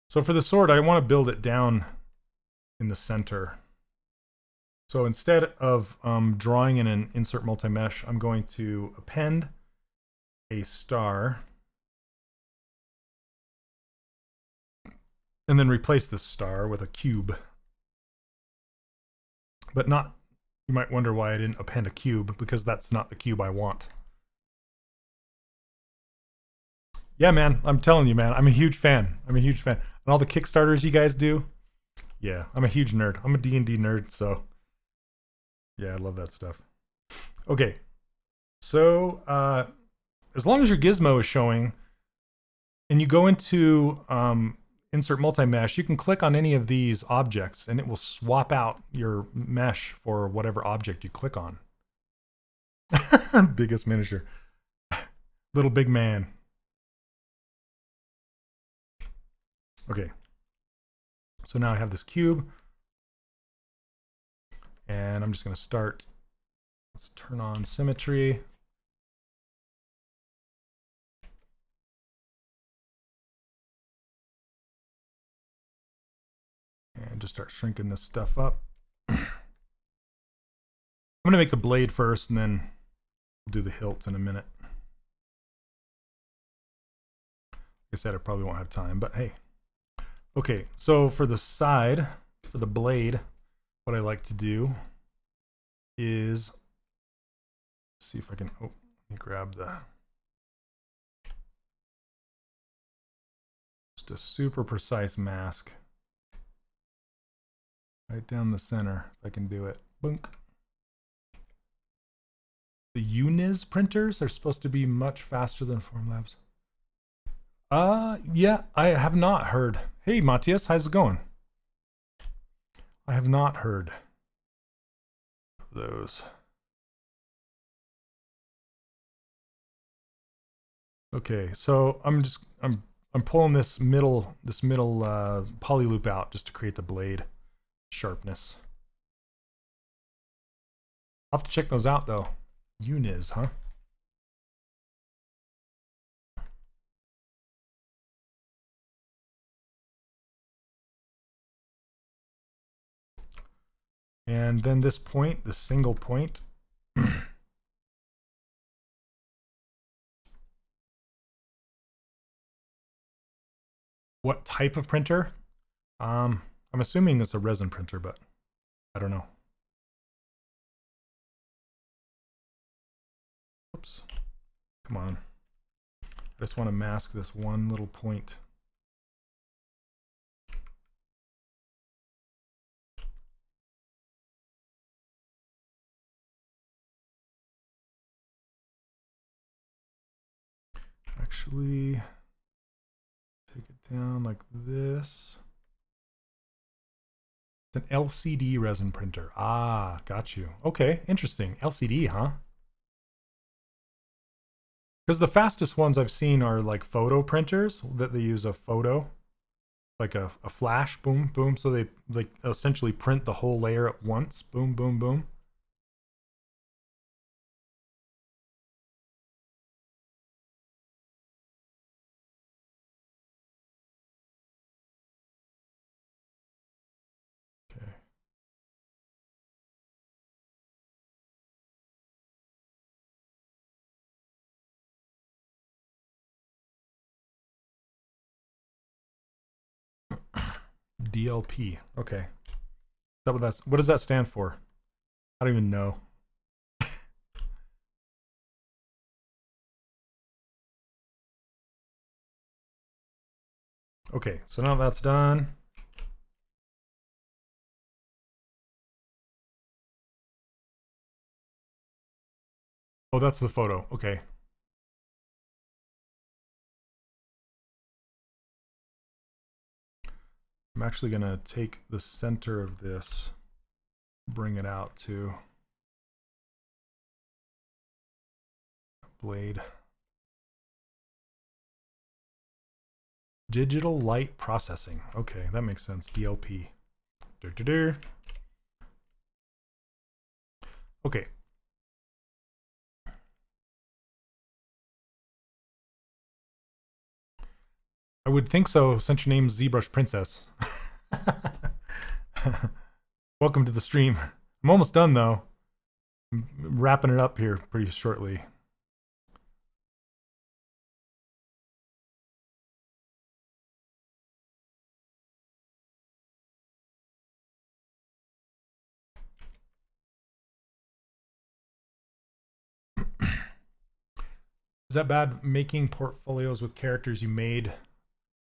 So for the sword, I want to build it down in the center. So instead of drawing in an insert multi-mesh, I'm going to append a star and then replace this star with a cube. But not, you might wonder why I didn't append a cube, because that's not the cube I want. Yeah, man, I'm telling you, man, I'm a huge fan. I'm a huge fan. And all the Kickstarters you guys do, yeah, I'm a huge nerd. I'm a D&D nerd, so yeah, I love that stuff. Okay, so as long as your gizmo is showing and you go into insert multi-mesh, you can click on any of these objects and it will swap out your mesh for whatever object you click on. Biggest miniature. Little big man. Okay, so now I have this cube, and I'm just going to start. Let's turn on symmetry. just start shrinking this stuff up. I'm going to make the blade first, and then we'll do the hilt in a minute. Like I said, I probably won't have time, but hey. Okay, so for the side, for the blade, what I like to do is, see if I can, oh, let me grab the, just a super precise mask. Right down the center, if I can do it. Boink. The Uniz printers are supposed to be much faster than Formlabs. Yeah, I have not heard. Hey, Matthias, how's it going? I have not heard of those. Okay, so I'm pulling this middle poly loop out just to create the blade sharpness. I'll have to check those out though. Uniz, huh? And then this point, the single point. What type of printer? I'm assuming it's a resin printer, but I don't know. Oops. Come on. I just want to mask this one little point. Actually, take it down like this. It's an LCD resin printer. Ah, got you. Okay, interesting. LCD, huh? Because the fastest ones I've seen are like photo printers that they use a photo, like a flash, boom, boom. So they like essentially print the whole layer at once, boom, boom, boom. Okay. DLP. Okay. Is that what does that stand for? I don't even know. Okay, so now that's done. Oh, that's the photo. Okay. I'm actually going to take the center of this, bring it out to blade. Digital light processing. Okay, that makes sense. DLP. Okay. I would think so, since your name's ZBrush Princess. Welcome to the stream. I'm almost done though. I'm wrapping it up here pretty shortly. Is that bad making portfolios with characters you made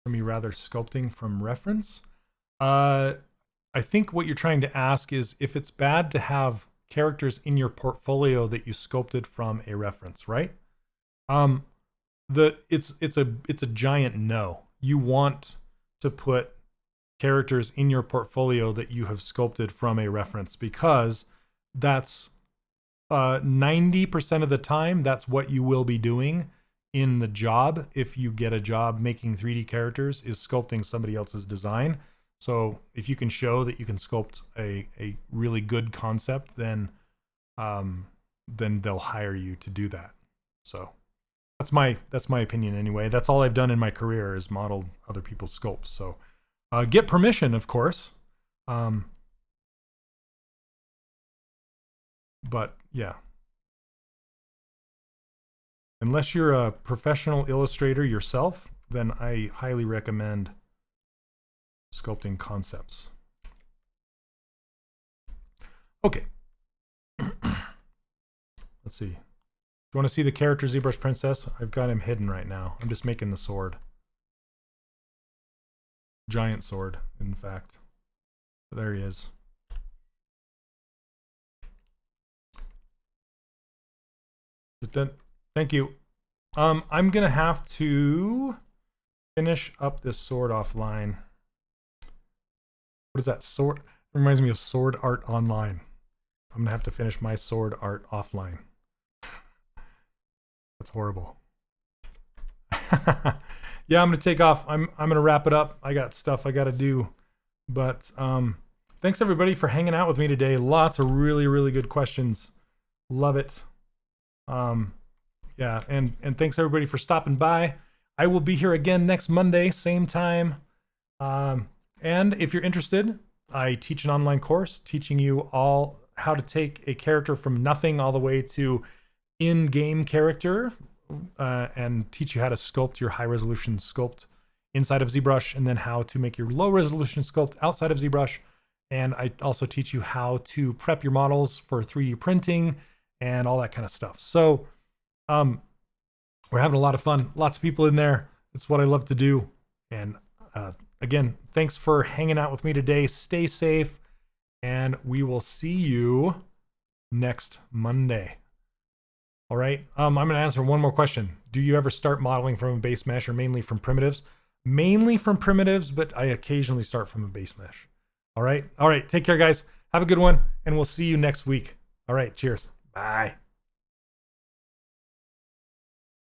from you rather sculpting from reference? I think what you're trying to ask is if it's bad to have characters in your portfolio that you sculpted from a reference, right? It's a giant no. You want to put characters in your portfolio that you have sculpted from a reference, because that's 90% of the time that's what you will be doing in the job. If you get a job making 3D characters, is sculpting somebody else's design. So if you can show that you can sculpt a really good concept, then they'll hire you to do that. So that's my opinion anyway. That's all I've done in my career, is modeled other people's sculpts. So get permission, of course. But yeah, unless you're a professional illustrator yourself, then I highly recommend Sculpting Concepts. Okay. Let's see. Do you want to see the character ZBrush Princess? I've got him hidden right now. I'm just making the sword. Giant sword, in fact. There he is. But then, thank you. I'm gonna have to finish up this sword offline. What is that? Sword? It reminds me of Sword Art Online. I'm gonna have to finish my sword art offline. That's horrible. Yeah, I'm gonna take off. I'm gonna wrap it up. I got stuff I gotta do. But thanks everybody for hanging out with me today. Lots of really, really good questions. Love it. Yeah, and thanks everybody for stopping by. I will be here again next Monday, same time. And if you're interested, I teach an online course teaching you all how to take a character from nothing all the way to in-game character, and teach you how to sculpt your high-resolution sculpt inside of ZBrush, and then how to make your low-resolution sculpt outside of ZBrush. And I also teach you how to prep your models for 3D printing and all that kind of stuff. So we're having a lot of fun. Lots of people in there. It's what I love to do. And again, thanks for hanging out with me today. Stay safe, and we will see you next Monday. All right. I'm going to answer one more question. Do you ever start modeling from a base mesh or mainly from primitives? Mainly from primitives, but I occasionally start from a base mesh. All right. All right. Take care, guys. Have a good one, and we'll see you next week. All right. Cheers. Bye.